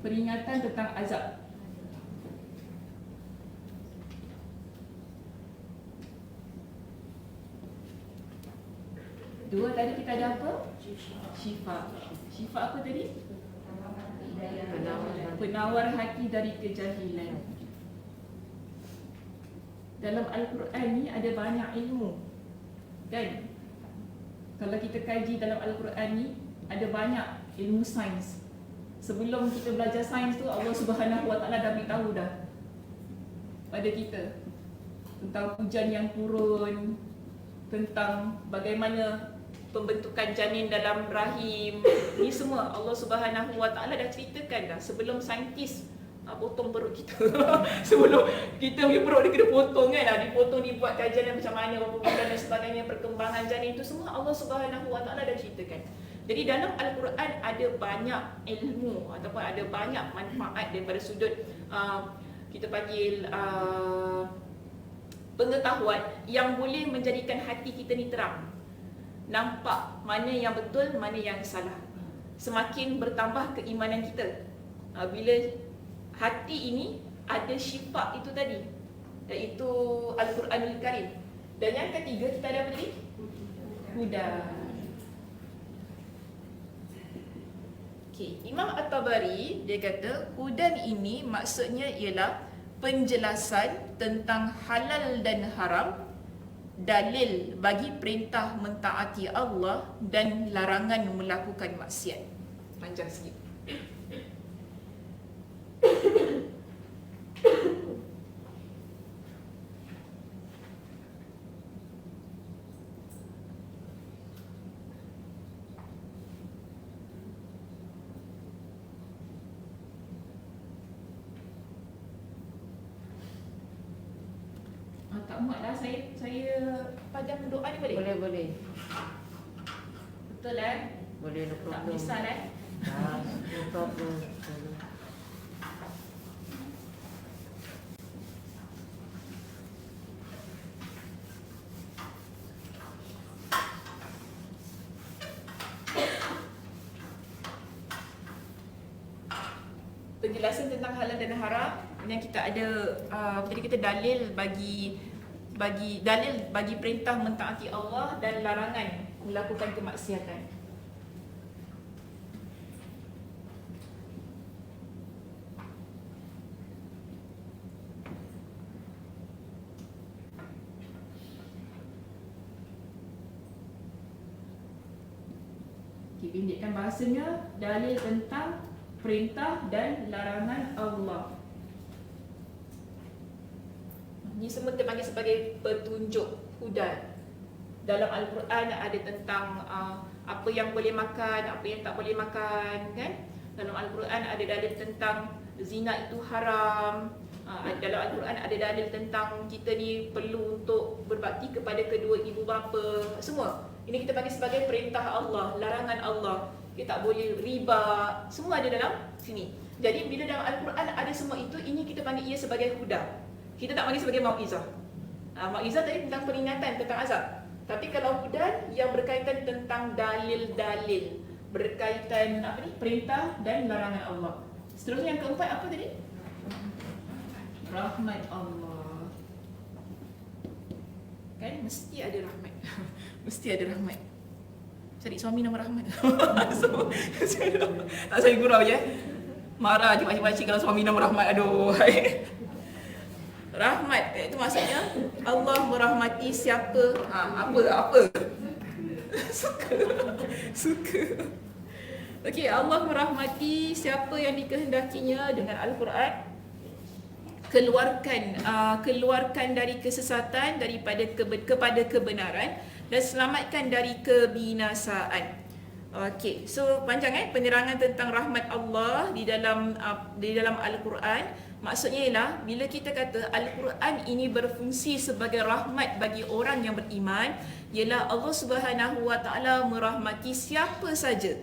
Peringatan tentang azab. Dua tadi kita ada apa? Syifa. Syifa apa tadi? Penawar hati dari kejahilan. Dalam Al-Quran ni ada banyak ilmu kan? Kalau kita kaji dalam Al-Quran ni ada banyak ilmu sains. Sebelum kita belajar sains tu Allah Subhanahu Wa Taala dah beritahu dah pada kita tentang hujan yang turun, tentang bagaimana pembentukan janin dalam rahim. Ni semua Allah Subhanahu Wa Taala dah ceritakan dah sebelum saintis potong perut kita. Sebelum kita punya perut dia kena potong kan, dipotong, dibuat kajian macam mana, berapa bulan dan sebagainya, perkembangan janin itu semua Allah Subhanahu Wa Taala dah ceritakan. Jadi dalam Al-Quran ada banyak ilmu ataupun ada banyak manfaat daripada sudut kita panggil pengetahuan yang boleh menjadikan hati kita ni terang. Nampak mana yang betul, mana yang salah. Semakin bertambah keimanan kita bila hati ini ada syifa itu tadi, iaitu Al-Quranul Karim. Dan yang ketiga kita ada apa tadi? Huda. Okay. Imam At-Tabari dia kata hudan ini maksudnya ialah penjelasan tentang halal dan haram, dalil bagi perintah mentaati Allah dan larangan melakukan maksiat. Panjang sikit. Tak muat dah, saya padam doa ni boleh? Boleh. Betul kan? Boleh, no Tak problem. menyesal No problem. Penjelasan tentang halal dan haram yang kita ada jadi kita dalil bagi perintah mentaati Allah dan larangan melakukan kemaksiatan. Pendekkan bahasanya dalil tentang perintah dan larangan Allah. Ini semua kita panggil sebagai petunjuk, hudan. Dalam Al-Quran ada tentang apa yang boleh makan, apa yang tak boleh makan, kan? Dalam Al-Quran ada dalil tentang zina itu haram. Dalam Al-Quran ada dalil tentang kita ni perlu untuk berbakti kepada kedua ibu bapa. Semua ini kita panggil sebagai perintah Allah, larangan Allah. Kita tak boleh riba. Semua ada dalam sini. Jadi bila dalam Al-Quran ada semua itu, ini kita panggil ia sebagai huda. Kita tak panggil sebagai mau'izah. Mau'izah tadi tentang peringatan, tentang azab. Tapi kalau hudan yang berkaitan tentang dalil-dalil, berkaitan apa ni, perintah dan larangan Allah. Seterusnya yang keempat apa tadi? Rahmat Allah. Kan mesti ada rahmat. Mesti ada rahmat. Cari suami nama Rahmat. So, tak saya gurau je. Marah je makcik-makcik kalau suami nama Rahmat. Aduh. Rahmat itu maksudnya Allah merahmati siapa, apa suka. Okey, Allah merahmati siapa yang dikehendakinya dengan Al-Quran. Keluarkan dari kesesatan kepada kebenaran dan selamatkan dari kebinasaan. Okey, so panjang penerangan tentang rahmat Allah di dalam Al-Quran. Maksudnya ialah bila kita kata Al-Quran ini berfungsi sebagai rahmat bagi orang yang beriman, ialah Allah Subhanahu Wa Taala merahmati siapa saja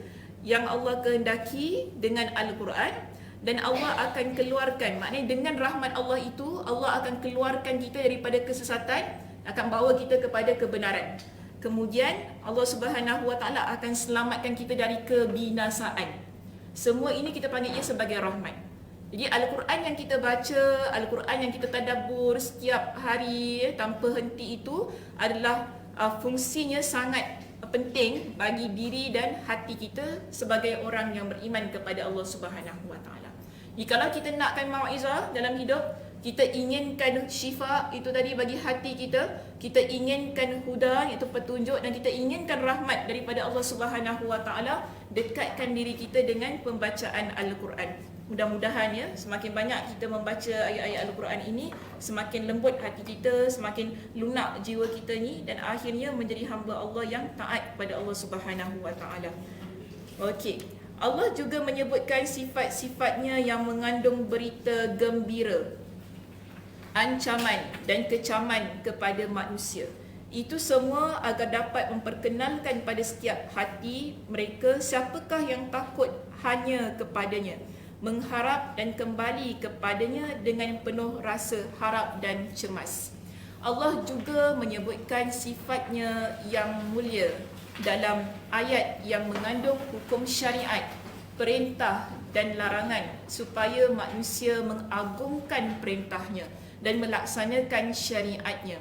yang Allah kehendaki dengan Al-Quran, dan Allah akan keluarkan, maknanya dengan rahmat Allah itu Allah akan keluarkan kita daripada kesesatan, akan bawa kita kepada kebenaran. Kemudian Allah Subhanahu Wa Taala akan selamatkan kita dari kebinasaan. Semua ini kita panggil ia sebagai rahmat. Jadi Al-Quran yang kita baca, Al-Quran yang kita tadabbur setiap hari tanpa henti itu adalah fungsinya sangat penting bagi diri dan hati kita sebagai orang yang beriman kepada Allah Subhanahu Wa Taala. Jikalau kita nakkan mau'izah dalam hidup, kita inginkan syifa itu tadi bagi hati kita inginkan huda iaitu petunjuk, dan kita inginkan rahmat daripada Allah Subhanahu Wa Taala, dekatkan diri kita dengan pembacaan Al-Quran. Mudah-mudahan ya, semakin banyak kita membaca ayat-ayat Al-Quran ini, semakin lembut hati kita, semakin lunak jiwa kita ni, dan akhirnya menjadi hamba Allah yang taat kepada Allah Subhanahu Wa Taala. Okey, Allah juga menyebutkan sifat-sifatnya yang mengandung berita gembira, ancaman dan kecaman kepada manusia. Itu semua agar dapat memperkenalkan pada setiap hati mereka siapakah yang takut hanya kepadanya, mengharap dan kembali kepadanya dengan penuh rasa harap dan cemas. Allah juga menyebutkan sifatnya yang mulia dalam ayat yang mengandung hukum syariat, perintah dan larangan supaya manusia mengagungkan perintahnya dan melaksanakan syariatnya.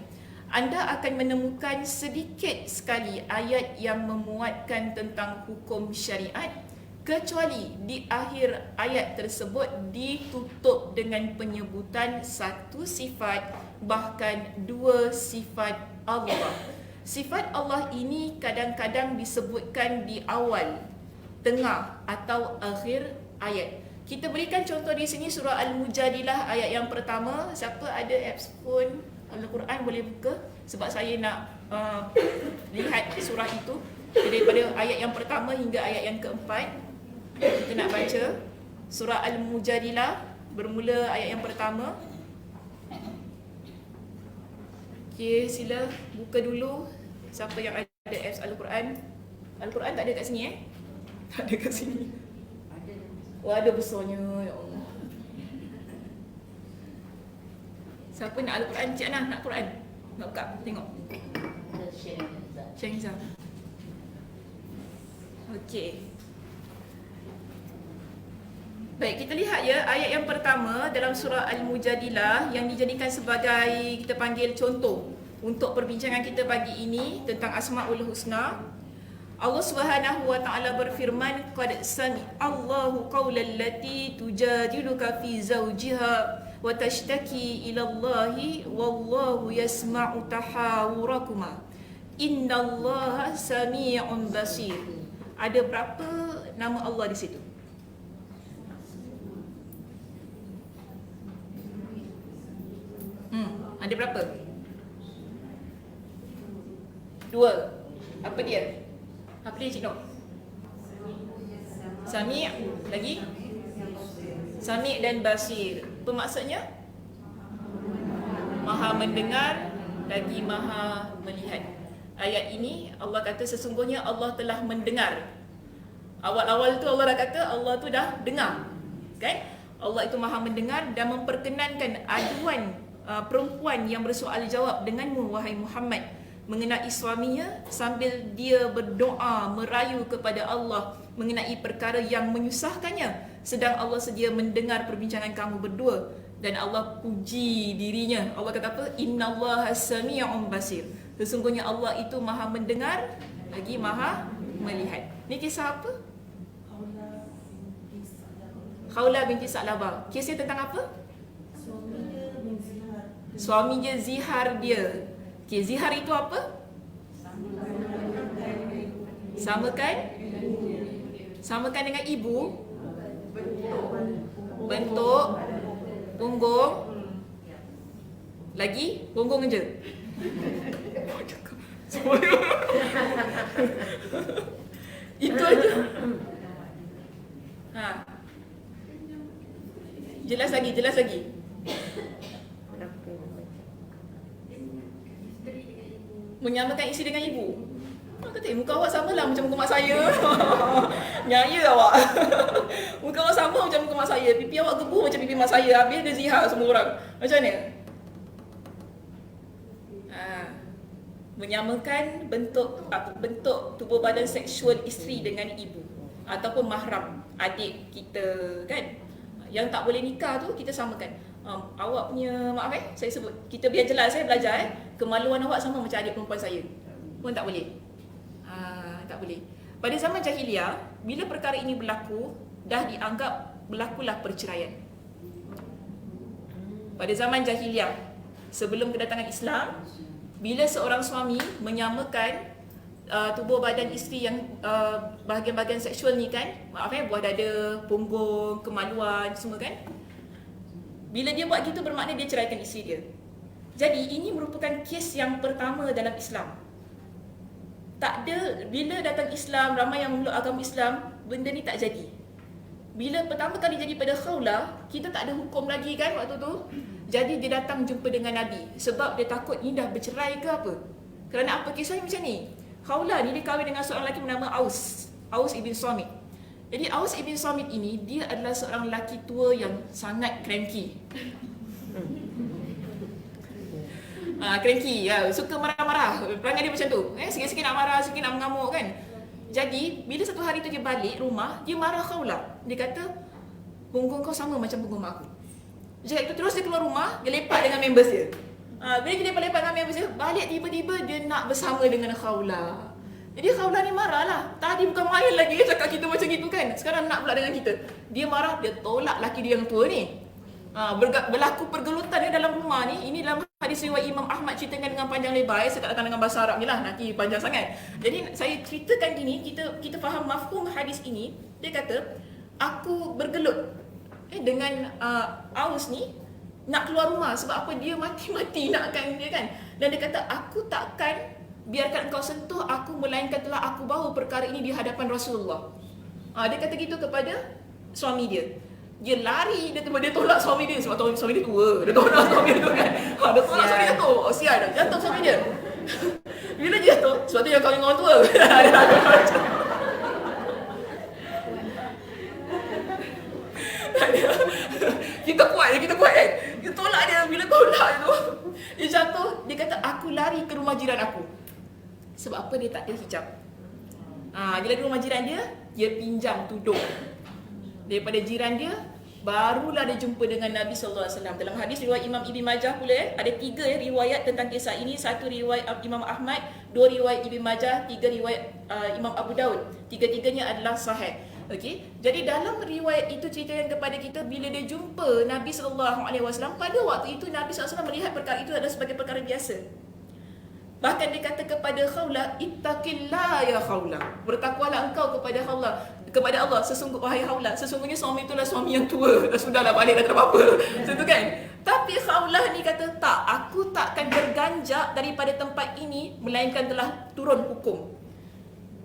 Anda akan menemukan sedikit sekali ayat yang memuatkan tentang hukum syariat, kecuali di akhir ayat tersebut ditutup dengan penyebutan satu sifat, bahkan dua sifat Allah. Sifat Allah ini kadang-kadang disebutkan di awal, tengah atau akhir ayat. Kita berikan contoh di sini surah Al-Mujadilah ayat yang pertama. Siapa ada apps phone Al-Quran boleh buka, sebab saya nak lihat surah itu daripada ayat yang pertama hingga ayat yang keempat. Kita nak baca surah Al-Mujadilah bermula ayat yang pertama. Okey, sila buka dulu. Siapa yang ada apps Al-Quran? Al-Quran tak ada kat sini Tak ada kat sini. Wah, ada besarnya, ya Allah. Siapa nak Al-Quran? Cik Ana nak Quran? Nak buka? Tengok. Syekh Nizam. Okey. Baik, kita lihat ya ayat yang pertama dalam surah Al-Mujadilah yang dijadikan sebagai, kita panggil contoh untuk perbincangan kita pagi ini tentang Asmaul Husna. Allah Subhanahu wa taala berfirman, qad sami Allahu qaulal lati tujadiluka fi zawjiha wa tashtaki ila Allahi wallahu yasma'u tahawurakuma innallaha sami'un basir. Ada berapa nama Allah di situ? Ada Ada berapa? 2. Apa dia? Apa dia Cik Nok? Sami' lagi? Sami' dan basir. Apa maksudnya? Maha mendengar lagi maha melihat. Ayat ini Allah kata sesungguhnya Allah telah mendengar. Awal-awal tu Allah dah kata Allah tu dah dengar. Kan? Allah itu maha mendengar dan memperkenankan aduan perempuan yang bersoal jawab denganmu wahai Muhammad mengenai suaminya sambil dia berdoa merayu kepada Allah mengenai perkara yang menyusahkannya, sedang Allah sedia mendengar perbincangan kamu berdua. Dan Allah puji dirinya. Allah kata apa? Innallaha sami'un basir. Sesungguhnya Allah itu maha mendengar lagi maha melihat. Ni kisah apa? Khawlah binti Sa'labah. Kisah tentang apa? Suami dia zihar dia. Okay, zihar itu apa? Samakan dengan ibu. Bentuk punggung. Lagi punggung je. Itu aja. Jelas lagi. Menyamakan isteri dengan ibu. Kata, muka awak sama lah macam muka mak saya. Nyaya awak. Muka awak sama macam muka mak saya. Pipi awak gebu macam pipi mak saya. Habis dia zihar semua orang. Macam mana? Menyamakan bentuk tubuh badan seksual isteri dengan ibu ataupun mahram adik kita kan. Yang tak boleh nikah tu kita samakan. Awak punya, maaf saya sebut, kita biar jelas saya belajar kemaluan awak sama macam adik perempuan saya. Pun tak boleh. Tak boleh. Pada zaman jahiliah, bila perkara ini berlaku, dah dianggap berlakulah perceraian. Pada zaman jahiliah, sebelum kedatangan Islam, bila seorang suami menyamakan tubuh badan isteri yang bahagian-bahagian seksual ni kan, maaf buah dada, punggung, kemaluan semua kan, bila dia buat gitu bermakna dia ceraikan isteri dia. Jadi ini merupakan kes yang pertama dalam Islam. Tak ada, bila datang Islam, ramai yang memeluk agama Islam, benda ni tak jadi. Bila pertama kali jadi pada Khawlah, kita tak ada hukum lagi kan waktu tu. Jadi dia datang jumpa dengan Nabi sebab dia takut ni dah bercerai ke apa. Kerana apa kisahnya macam ni? Khawlah ni dia kahwin dengan seorang lelaki bernama Aus ibn Samit. Jadi Aus ibn Samit ini dia adalah seorang lelaki tua yang sangat cranky. Cranky, suka marah-marah. Perangai dia macam tu. Sikit-sikit nak marah, sikit nak mengamuk kan. Jadi bila satu hari tu dia balik rumah, dia marah Khawlah. Dia kata, punggung kau sama macam punggung mak aku. Jadi itu terus dia keluar rumah, dia lepak dengan members dia. Bila dia lepak dengan members dia, balik tiba-tiba dia nak bersama dengan Khawlah. Jadi Khawlah ni marah lah. Tadi bukan main lagi dia cakap kita macam gitu kan. Sekarang nak pula dengan kita. Dia marah, dia tolak laki dia yang tua ni. Berlaku pergelutan dia dalam rumah ni. Ini dalam hadis riwayat Imam Ahmad ceritakan dengan panjang lebar. Saya tak datang dengan bahasa Arab ni lah, nanti panjang sangat. Jadi saya ceritakan gini, kita faham mafhum hadis ini. Dia kata, aku bergelut dengan Aus ni nak keluar rumah. Sebab apa? Dia mati-mati nakkan dia kan. Dan dia kata, aku takkan biarkan engkau sentuh aku, melainkan telah aku bawa perkara ini di hadapan Rasulullah. Dia kata gitu kepada suami dia. Dia lari, dia tolak suami dia. Sebab suami dia tua. Dia tolak suami dia tu kan. Dia tolak suami dia tu. Sial dah, jatuh suami dia. Bila dia jatuh, sebab tu yang kahwin dengan orang tua. Kita kuat kan. Kita tolak dia. Bila tolak tu, dia jatuh. Dia kata, aku lari ke rumah jiran aku. Sebab apa? Dia tak ada hijab. Dia lari ke rumah jiran dia, dia pinjam tudung daripada jiran dia. Barulah dia jumpa dengan Nabi SAW. Dalam hadis riwayat Imam Ibn Majah pula ada 3 riwayat tentang kisah ini. 1 riwayat Imam Ahmad, 2 riwayat Ibn Majah, 3 riwayat Imam Abu Daud. 3-tiganya adalah sahih. Okey. Jadi dalam riwayat itu ceritakan kepada kita bila dia jumpa Nabi SAW, pada waktu itu Nabi SAW melihat perkara itu adalah sebagai perkara biasa. Bahkan dia kata kepada Khawlah, ittaqillah ya Khawlah. Bertakwalah engkau kepada Khawlah. kepada Allah, wahai Khawlah, sesungguhnya suami itulah suami yang tua. Sudahlah, balik dah tak apa-apa. Macam tu kan. Tapi Khawlah ni kata, tak, aku takkan berganjak daripada tempat ini melainkan telah turun hukum.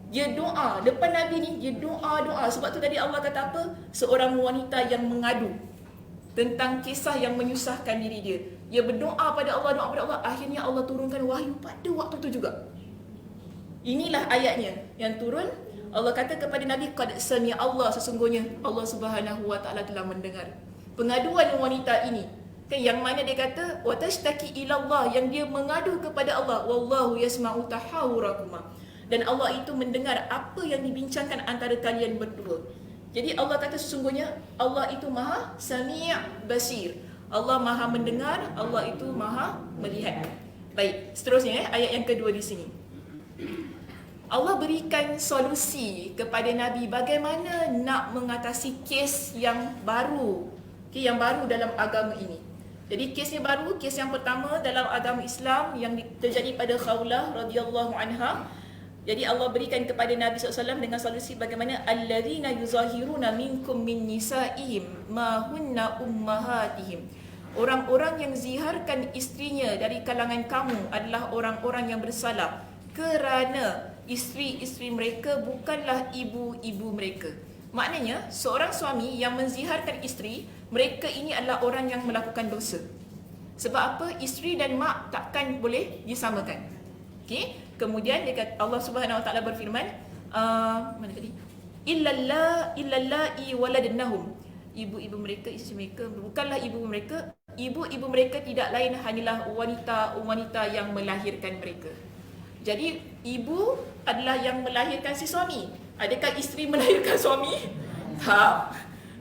Dia doa depan Nabi ni, dia doa. Sebab tu tadi Allah kata apa? Seorang wanita yang mengadu tentang kisah yang menyusahkan diri dia. Dia berdoa pada Allah, doa pada Allah. Akhirnya Allah turunkan wahyu pada waktu tu juga. Inilah ayatnya yang turun. Allah kata kepada Nabi, qad sami Allah, sesungguhnya Allah Subhanahu wa taala telah mendengar pengaduan wanita ini. Kan, yang mana dia kata wa tashtaki ila Allah, yang dia mengadu kepada Allah, wallahu yasma'u tahawurakuma. Dan Allah itu mendengar apa yang dibincangkan antara kalian berdua. Jadi Allah kata sesungguhnya Allah itu Maha Sami' Basir. Allah Maha mendengar, Allah itu Maha melihat. Baik, seterusnya ayat yang kedua di sini. Allah berikan solusi kepada Nabi bagaimana nak mengatasi kes yang baru. Yang baru dalam agama ini. Jadi kesnya baru, kes yang pertama dalam agama Islam yang terjadi pada Khawlah radhiyallahu anha. Jadi Allah berikan kepada Nabi SAW dengan solusi bagaimana alladzina yuzahiruna minkum min nisa'ihim ma hunna ummahatihim. Orang-orang yang ziharkan isterinya dari kalangan kamu adalah orang-orang yang bersalah kerana isteri-isteri mereka bukanlah ibu-ibu mereka. Maknanya seorang suami yang menziharkan isteri, mereka ini adalah orang yang melakukan dosa. Sebab apa? Isteri dan mak takkan boleh disamakan. Okey, kemudian dia kata, Allah Subhanahu wa taala berfirman, mana tadi? Illallai waladnahum. Ibu-ibu mereka, isteri mereka bukanlah ibu mereka. Ibu-ibu mereka tidak lain hanyalah wanita-wanita yang melahirkan mereka. Jadi ibu adalah yang melahirkan si suami. Adakah isteri melahirkan suami? Tak.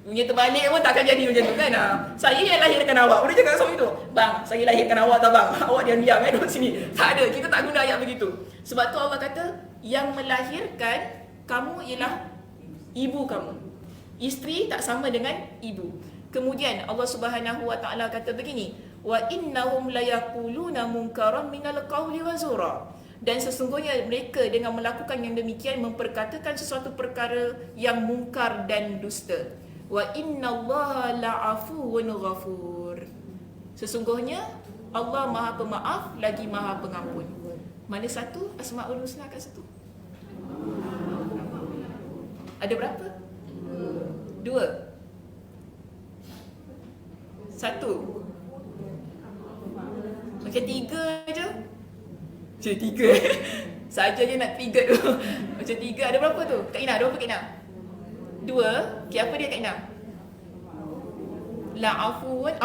Punya terbalik pun takkan jadi macam tu kan. Saya yang lahirkan awak. Boleh cakap suami tu, bang, saya lahirkan awak tak bang? Awak diam-diam duduk sini. Tak ada, kita tak guna ayat begitu. Sebab tu Allah kata yang melahirkan kamu ialah ibu kamu. Isteri tak sama dengan ibu. Kemudian Allah Subhanahu wa taala kata begini, wa innahum layaquluna munkaran minal qawli wa zura. Dan sesungguhnya mereka dengan melakukan yang demikian memperkatakan sesuatu perkara yang mungkar dan dusta. Wa innallaha la'afuwun ghafur. Sesungguhnya Allah Maha Pemaaf lagi Maha Pengampun. Mana satu? Asmaul Husna kat situ. Ada berapa? Dua. Satu. Macam tiga je. Macam tiga. Saja je nak tiga tu. Macam tiga. Ada berapa tu? Kak Ina, ada berapa Kak Ina? Dua. Okay, apa dia Kak Ina? Afuun,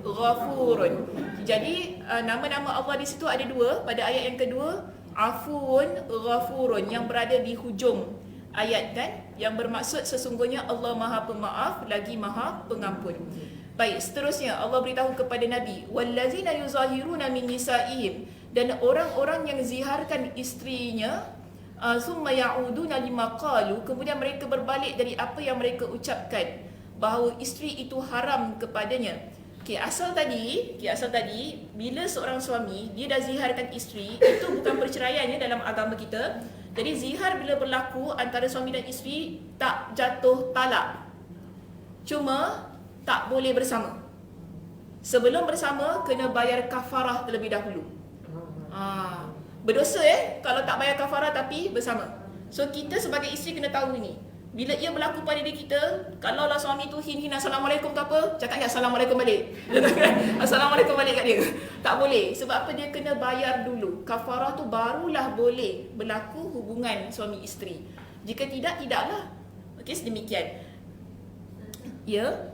ghafurun. Jadi nama-nama Allah di situ ada dua. Pada ayat yang kedua, afuun, ghafurun, yang berada di hujung ayat kan, yang bermaksud sesungguhnya Allah Maha Pemaaf lagi Maha Pengampun. Baik, seterusnya Allah beritahu kepada Nabi, wallazina yuzahiruna min nisa'ihim, dan orang-orang yang ziharkan isterinya, summa ya'uduna lima qalu, kemudian mereka berbalik dari apa yang mereka ucapkan bahawa isteri itu haram kepadanya. Asal tadi bila seorang suami dia dah ziharkan isteri, itu bukan perceraiannya dalam agama kita. Jadi zihar bila berlaku antara suami dan isteri tak jatuh talak, cuma tak boleh bersama. Sebelum bersama kena bayar kafarah terlebih dahulu. Berdosa kalau tak bayar kafarah tapi bersama. So kita sebagai isteri kena tahu ini. Bila ia berlaku pada diri kita, kalau lah suami tu hin-hin assalamualaikum ke apa, cakap ya assalamualaikum balik. Assalamualaikum balik kat dia. Tak boleh. Sebab apa? Dia kena bayar dulu. Kafarah tu barulah boleh berlaku hubungan suami isteri. Jika tidak, tidaklah. Okey, sedemikian. Ya.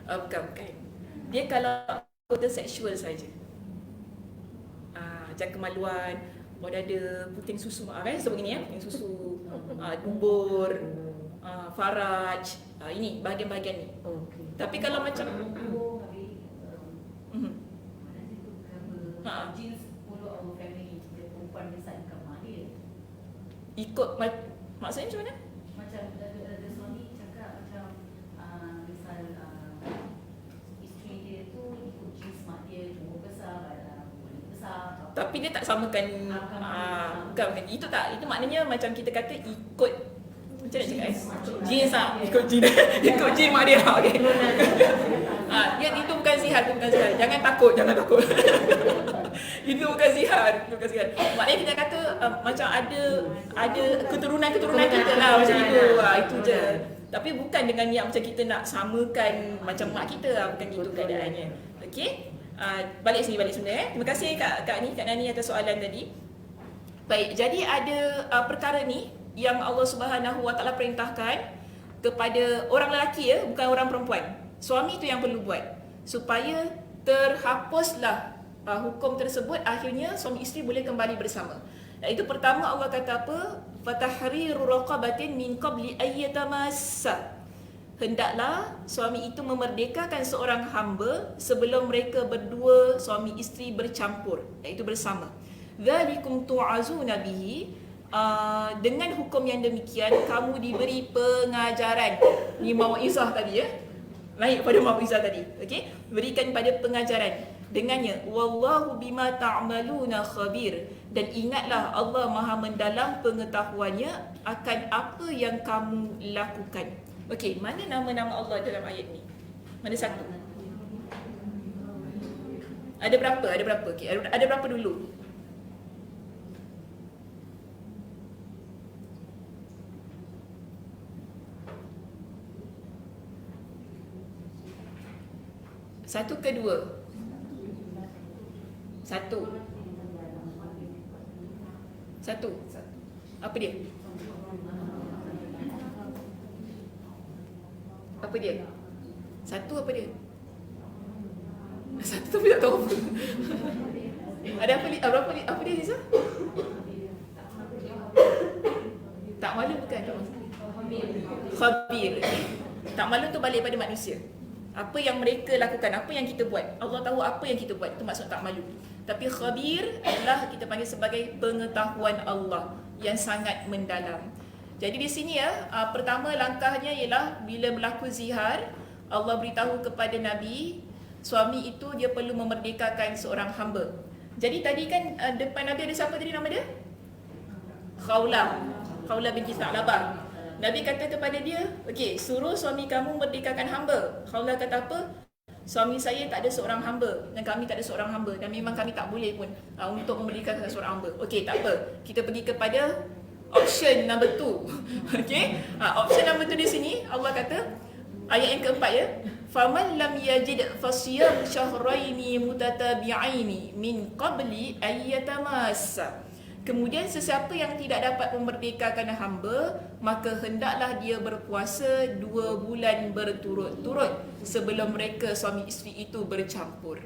Bukan. Dia kalau anggota seksual saja. Macam kemaluan, bawah dada, puting susu, kan sebut gini yang susu, dubur, faraj, ini bahagian-bahagian ni. Tapi kalau macam ikut maksudnya macam mana? Macam ada suami cakap macam misal isteri dia Tapi dia tak samakan bukan. Itu maknanya macam kita kata ikut macam nak cakap jeans ikut jeans ikut jeans mak dia. Okey. Itu bukan zihar, itu bukan zihar. Jangan takut. Itu bukan zihar. Maknanya kita kata macam ada keturunan kita lah macam itu. Itu je. Tapi bukan dengan niat macam kita nak samakan macam mak kita, bukan gitu keadaannya. Okey. Balik sebenarnya. Terima kasih Kak Nani atas soalan tadi. Baik, jadi ada perkara ni yang Allah Subhanahu Wa Taala perintahkan kepada orang lelaki bukan orang perempuan. Suami tu yang perlu buat supaya terhapuslah hukum tersebut, akhirnya suami isteri boleh kembali bersama. Dan itu pertama Allah kata apa? Fatahriru raqabatin min qabli ayyatamassa. Hendaklah suami itu memerdekakan seorang hamba sebelum mereka berdua suami isteri bercampur, iaitu bersama. Dzalikum tu'azuna bihi. Dengan hukum yang demikian kamu diberi pengajaran. Ni mauizah tadi naik pada mauizah tadi. Okey, berikan pada pengajaran dengannya, wallahu bima ta'maluna khabir, dan ingatlah Allah Maha mendalam pengetahuannya akan apa yang kamu lakukan. Okey, mana nama-nama Allah dalam ayat ni? Mana satu? Ada berapa? Okey, ada berapa dulu? Satu ke dua? Satu. Apa dia? Satu apa dia? Satu tapi tak tahu apa. Ada apa dia Liza? Tak malu bukan? Khabir. Tak malu tu balik pada manusia. Apa yang mereka lakukan, apa yang kita buat. Allah tahu apa yang kita buat. Itu maksud tak malu. Tapi khabir adalah kita panggil sebagai pengetahuan Allah yang sangat mendalam. Jadi di sini pertama langkahnya ialah bila berlaku zihar, Allah beritahu kepada Nabi, suami itu dia perlu memerdekakan seorang hamba. Jadi tadi kan depan Nabi ada siapa tadi nama dia? Khawlah binti Sa'labah. Nabi kata kepada dia, okey, suruh suami kamu merdekakan hamba. Khawlah kata apa? Suami saya tak ada seorang hamba dan kami tak ada seorang hamba dan memang kami tak boleh pun untuk memerdekakan seorang hamba. Okey, tak apa. Kita pergi kepada option number 2. Okey? Option number 2 di sini Allah kata ayat yang keempat faman lam yajid fasiyam syahraini mutatabi'aini min qabli ayyatamassa. Kemudian sesiapa yang tidak dapat memerdekakan hamba, maka hendaklah dia berpuasa 2 bulan berturut-turut sebelum mereka suami isteri itu bercampur.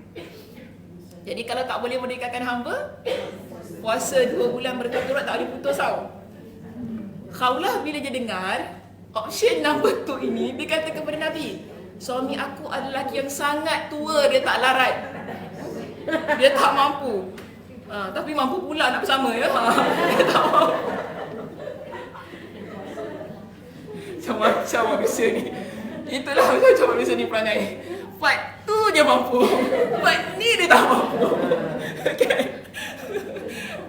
Jadi kalau tak boleh merdekakan hamba, puasa 2 bulan berturut-turut, tak boleh putus tau. Khawlah bila dia dengar option number 2 ini, dia kata kepada Nabi, suami aku adalah lelaki yang sangat tua, dia tak larat, dia tak mampu. Tapi mampu pula nak bersama dia tak mampu. Macam manusia ni. Itulah macam manusia ni perangai. Part tu dia mampu, part ni dia tak mampu. Okay.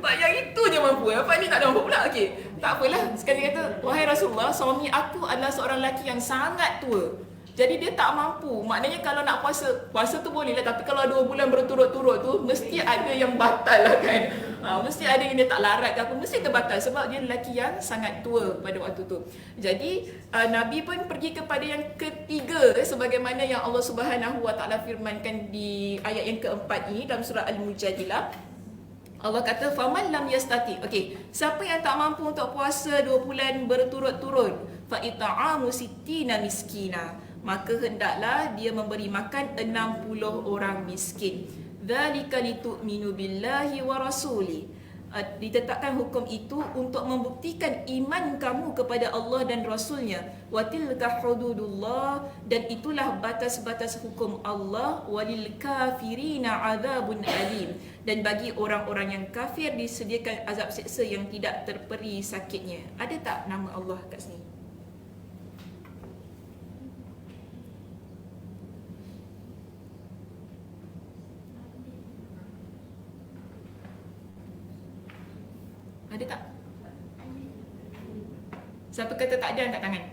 Part yang itu je mampu, part ni tak ada mampu pula. Okay, tak apalah. Sekali kata, wahai Rasulullah, suami aku adalah seorang lelaki yang sangat tua, jadi dia tak mampu. Maknanya kalau nak puasa tu boleh lah, tapi kalau 2 bulan berturut-turut tu mesti ada yang batal lah kan. Mesti ada yang dia tak larat ke apa, mesti terbatal sebab dia lelaki yang sangat tua pada waktu tu. Jadi Nabi pun pergi kepada yang ketiga, sebagaimana yang Allah Subhanahu Wa Taala firmankan di ayat yang keempat ini dalam surah Al-Mujadilah. Allah kata faman lam yastati. Okey, siapa yang tak mampu untuk puasa 2 bulan berturut-turut, fa it'amu sittina miskina, maka hendaklah dia memberi makan 60 orang miskin. Dzalika litu'minu billahi wa rasuli. Ditetapkan hukum itu untuk membuktikan iman kamu kepada Allah dan Rasulnya. Wa tilka hududullah, dan itulah batas-batas hukum Allah. Walil kafirina azabun alim, dan bagi orang-orang yang kafir disediakan azab seksa yang tidak terperi sakitnya. Ada tak nama Allah kat sini? Ada tak? Siapa kata tak ada, angkat tangan.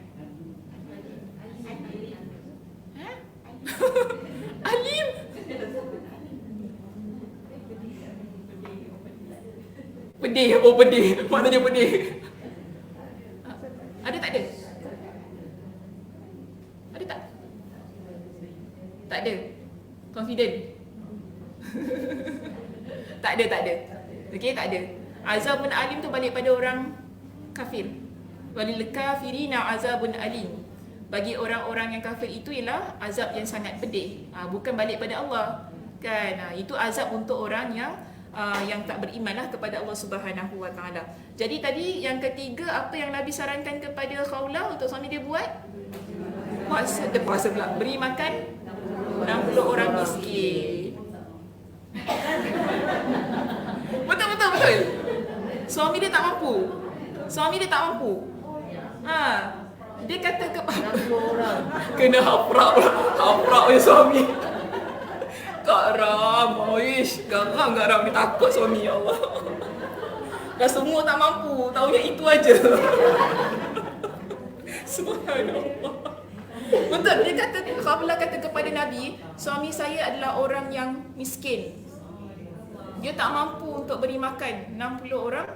Ha? Alim. Pedih. Oh, pedih. Maknanya pedih. Ada tak ada? Ada tak? Tak ada. Confident. Tak ada. Okey, tak ada. Azabun alim tu balik pada orang kafir. Walil kafirina azabun alim. Bagi orang-orang yang kafir itu ialah azab yang sangat pedih. Bukan balik pada Allah. Kan? Itu azab untuk orang yang tak beriman lah kepada Allah Subhanahu Wa Taala. Jadi tadi yang ketiga, apa yang Nabi sarankan kepada Khawlah untuk suami dia buat? Puasa pula. Beri makan 60 orang miskin. Betul. Suami dia tak mampu. Dia kata ke kena haprak ya suami. Kak Ram, garam dia takut suami, ya Allah. Dah semua tak mampu, taunya itu aja. Subhanallah. Betul, dia kata, Khawlah kata kepada Nabi, suami saya adalah orang yang miskin. Dia tak mampu untuk beri makan 60 orang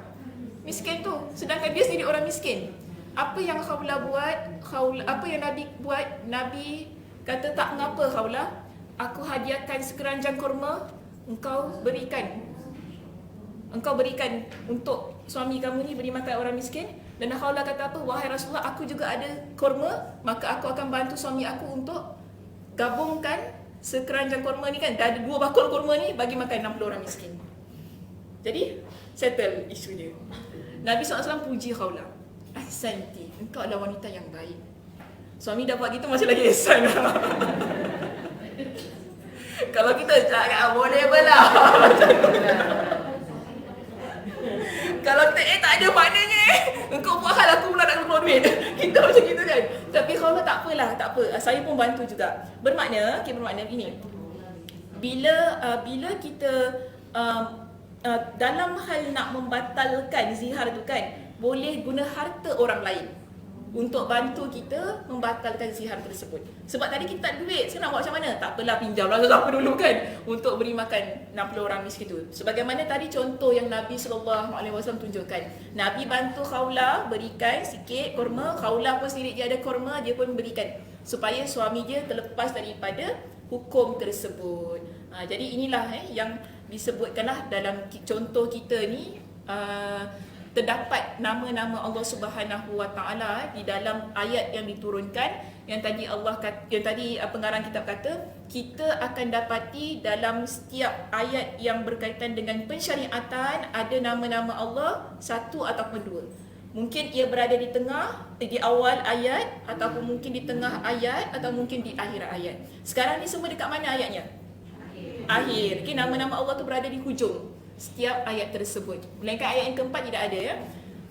miskin tu. Sedangkan dia sendiri orang miskin. Apa yang Khawlah buat? Apa yang Nabi buat? Nabi kata, tak mengapa Khawlah, aku hadiahkan sekeranjang kurma, engkau berikan untuk suami kamu ni, beri makan orang miskin. Dan Khawlah kata apa? Wahai Rasulullah, aku juga ada kurma, maka aku akan bantu suami aku untuk gabungkan sekeranjang kurma ni kan. Dah ada 2 bakul kurma ni, bagi makan 60 orang miskin. Jadi settle isu dia. Nabi SAW puji Khawlah. Ahsanti, engkau adalah wanita yang baik. Suami dah buat gitu masih lagi ihsan. Kalau kita cakap boleh belah. Kalau kita tak ada maknanya, engkau buat hal, aku pula nak keluar duit. Kita macam gitu kan. Tapi Khawlah tak apalah, tak apa. Saya pun bantu juga. Bermakna ini. Bila kita dalam hal nak membatalkan zihar tu kan, boleh guna harta orang lain untuk bantu kita membatalkan zihar tersebut. Sebab tadi kita tak ada duit, sekarang nak buat macam mana? Tak apalah, pinjamlah siapa dulu kan untuk beri makan 60 orang miskin tu. Sebagaimana tadi contoh yang Nabi SAW tunjukkan. Nabi bantu Khawlah berikan sikit kurma, Khawlah pun sendiri dia ada kurma, dia pun berikan supaya suami dia terlepas daripada hukum tersebut. Jadi inilah yang disebutkanlah dalam contoh kita ni, terdapat nama-nama Allah Subhanahu Wa Taala di dalam ayat yang diturunkan, yang tadi pengarang kitab kata kita akan dapati dalam setiap ayat yang berkaitan dengan pensyariatan ada nama-nama Allah satu ataupun 2. Mungkin ia berada di tengah, di awal ayat, ataupun mungkin di tengah ayat, atau mungkin di akhir ayat. Sekarang ni semua dekat mana ayatnya? Akhir. Okay, nama-nama Allah tu berada di hujung setiap ayat tersebut. Melainkan ayat yang keempat tidak ada ya.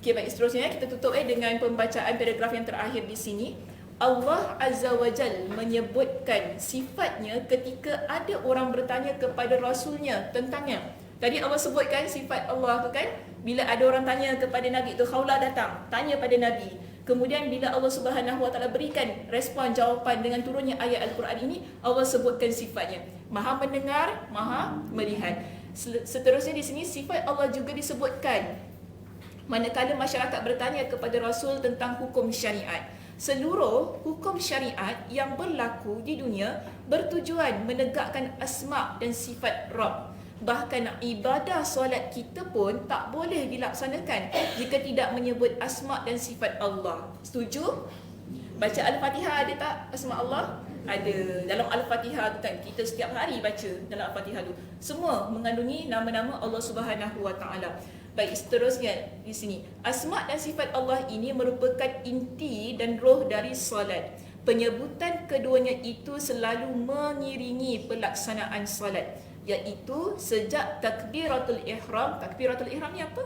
Okey, baik, seterusnya kita tutup dengan pembacaan paragraf yang terakhir di sini. Allah Azza wa Jal menyebutkan sifatnya ketika ada orang bertanya kepada Rasulnya tentangnya. Tadi Allah sebutkan sifat Allah tu kan, bila ada orang tanya kepada Nabi tu, Khawlah datang tanya pada Nabi. Kemudian bila Allah Subhanahu Wa Taala berikan respon jawapan dengan turunnya ayat Al-Quran ini, Allah sebutkan sifatnya Maha mendengar, Maha melihat. Seterusnya di sini sifat Allah juga disebutkan manakala masyarakat bertanya kepada Rasul tentang hukum syariat. Seluruh hukum syariat yang berlaku di dunia bertujuan menegakkan asma' dan sifat Rabb. Bahkan ibadah solat kita pun tak boleh dilaksanakan jika tidak menyebut asma' dan sifat Allah. Setuju? Baca Al-Fatihah ada tak asma' Allah? Ada. Dalam Al-Fatihah tu kan, kita setiap hari baca dalam Al-Fatihah tu, semua mengandungi nama-nama Allah Subhanahu Wa Taala. Baik, seterusnya di sini, asma' dan sifat Allah ini merupakan inti dan roh dari solat. Penyebutan keduanya itu selalu mengiringi pelaksanaan solat, iaitu sejak takbiratul ihram. Takbiratul ihram ni apa?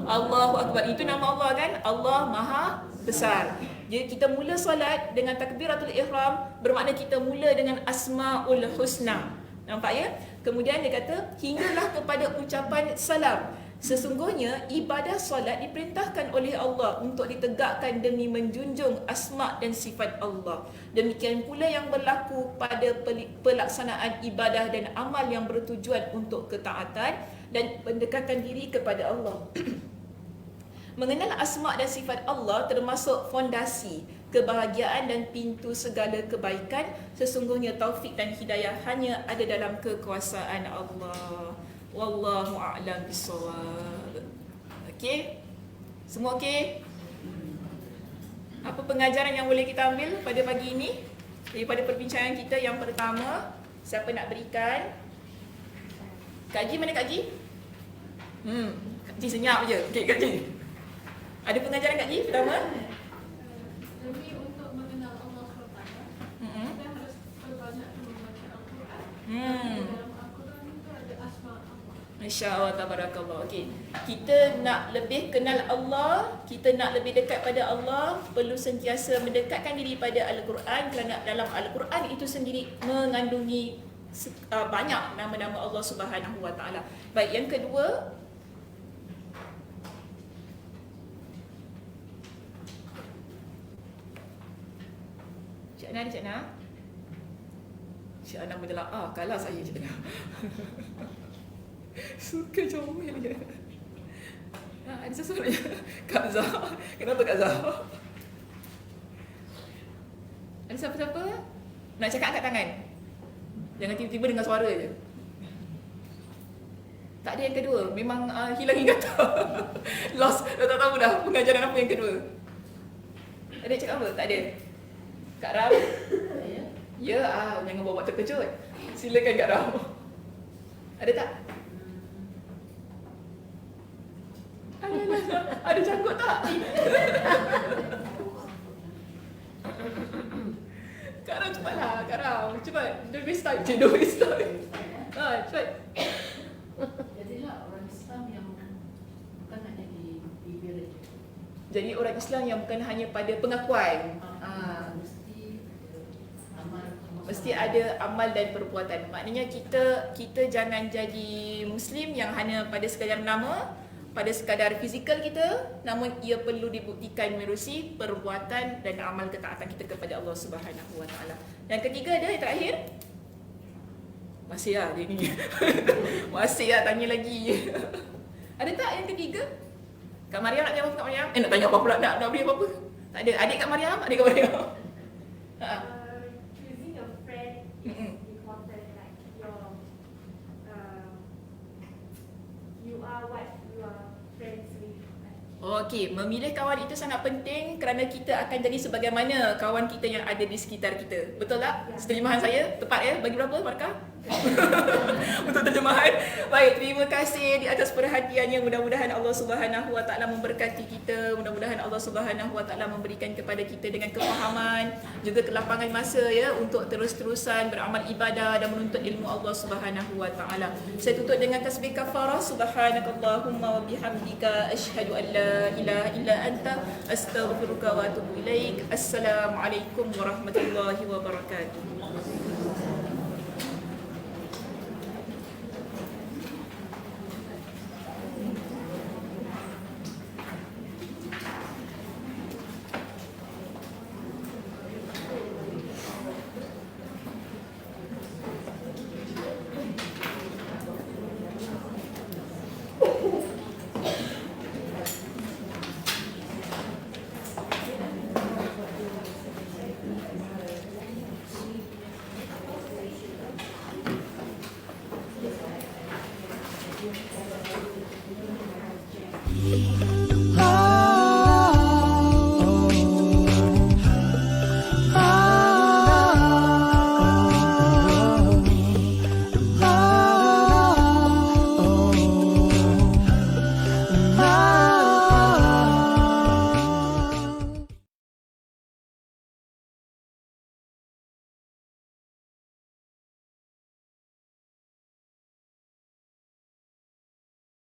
Allahu Akbar. Itu nama Allah kan? Allah Maha Besar. Jadi kita mula solat dengan takbiratul ihram, bermakna kita mula dengan Asmaul Husna. Nampak ya? Kemudian dia kata hinggalah kepada ucapan salam. Sesungguhnya ibadah solat diperintahkan oleh Allah untuk ditegakkan demi menjunjung asma' dan sifat Allah. Demikian pula yang berlaku pada pelaksanaan ibadah dan amal yang bertujuan untuk ketaatan dan pendekatan diri kepada Allah. Mengenal asma' dan sifat Allah termasuk fondasi kebahagiaan dan pintu segala kebaikan. Sesungguhnya taufik dan hidayah hanya ada dalam kekuasaan Allah. Wallahu a'lam bissawab. Okey? Semua okey? Apa pengajaran yang boleh kita ambil pada pagi ini daripada perbincangan kita yang pertama? Siapa nak berikan? Kak Ji, mana Kak Ji? Kak Ji senyap je. Okey, Kak Ji. Ada pengajaran Kak Ji pertama? Demi untuk mengenal Allah SWT, kita harus berbanyak membaca Al-Quran. Dalam Al-Quran itu ada asma Allah. Masya-Allah, tabarakallah. Okey. Kita nak lebih kenal Allah, kita nak lebih dekat pada Allah, perlu sentiasa mendekatkan diri pada Al-Quran kerana dalam Al-Quran itu sendiri mengandungi banyak nama-nama Allah Subhanahu Wa Taala. Baik, yang kedua, Cik Ana, Cik Ana. Cik Ana menjelak, kalah saya Cik Ana. Suka comel dia. Ada sesuatu je. Kak Zah. Kenapa Kak Zah? Ada siapa-siapa? Nak cakap angkat tangan. Jangan tiba-tiba dengar suara je. Tak ada yang kedua. Memang hilang ingatan. Lost. Dah tak tahu dah pengajaran apa yang kedua. Ada yang cakap apa? Tak ada. Kak Ram? Ya, jangan bawa terkejut. Silakan Kak Ram. Ada tak? Ada janggut tak? Kak Ram cepatlah, Kak Ram. Cepat. Don't waste time. Don't waste time. Cepat. Jadilah orang Islam yang bukan hanya di bibir saja. Jadi orang Islam yang bukan hanya pada pengakuan. Mesti ada amal dan perbuatan. Maknanya kita jangan jadi Muslim yang hanya pada sekadar nama, pada sekadar fizikal kita, namun ia perlu dibuktikan menerusi perbuatan dan amal ketaatan kita kepada Allah Subhanahu Wa Taala. Yang ketiga ada yang terakhir? Masih dia ni. Masih tanya lagi. Ada tak yang ketiga? Kak Mariam nak jawab Kak Mariam? Nak tanya apa pula? Nak beri apa-apa? Tak ada. Adik Kak Mariam? Adik Kak Mariam? Choosing a friend is important. Like you are what you are friends with. Okey, memilih kawan itu sangat penting kerana kita akan jadi sebagaimana kawan kita yang ada di sekitar kita. Betul tak? Ya. Terjemahan saya tepat ya? Bagi berapa markah? Untuk terjemahan. Baik, terima kasih di atas perhatiannya. Mudah-mudahan Allah Subhanahu Wa Taala memberkati kita. Mudah-mudahan Allah Subhanahu Wa Taala memberikan kepada kita dengan kefahaman, juga kelapangan masa ya untuk terus-terusan beramal ibadah dan menuntut ilmu Allah Subhanahu Wa Taala. Saya tutup dengan tasbih kafarah. Subhanakallahumma wa bihamdika asyhadu an la ilaha illa anta astaghfiruka wa atubu ilaik. Assalamualaikum warahmatullahi wabarakatuh.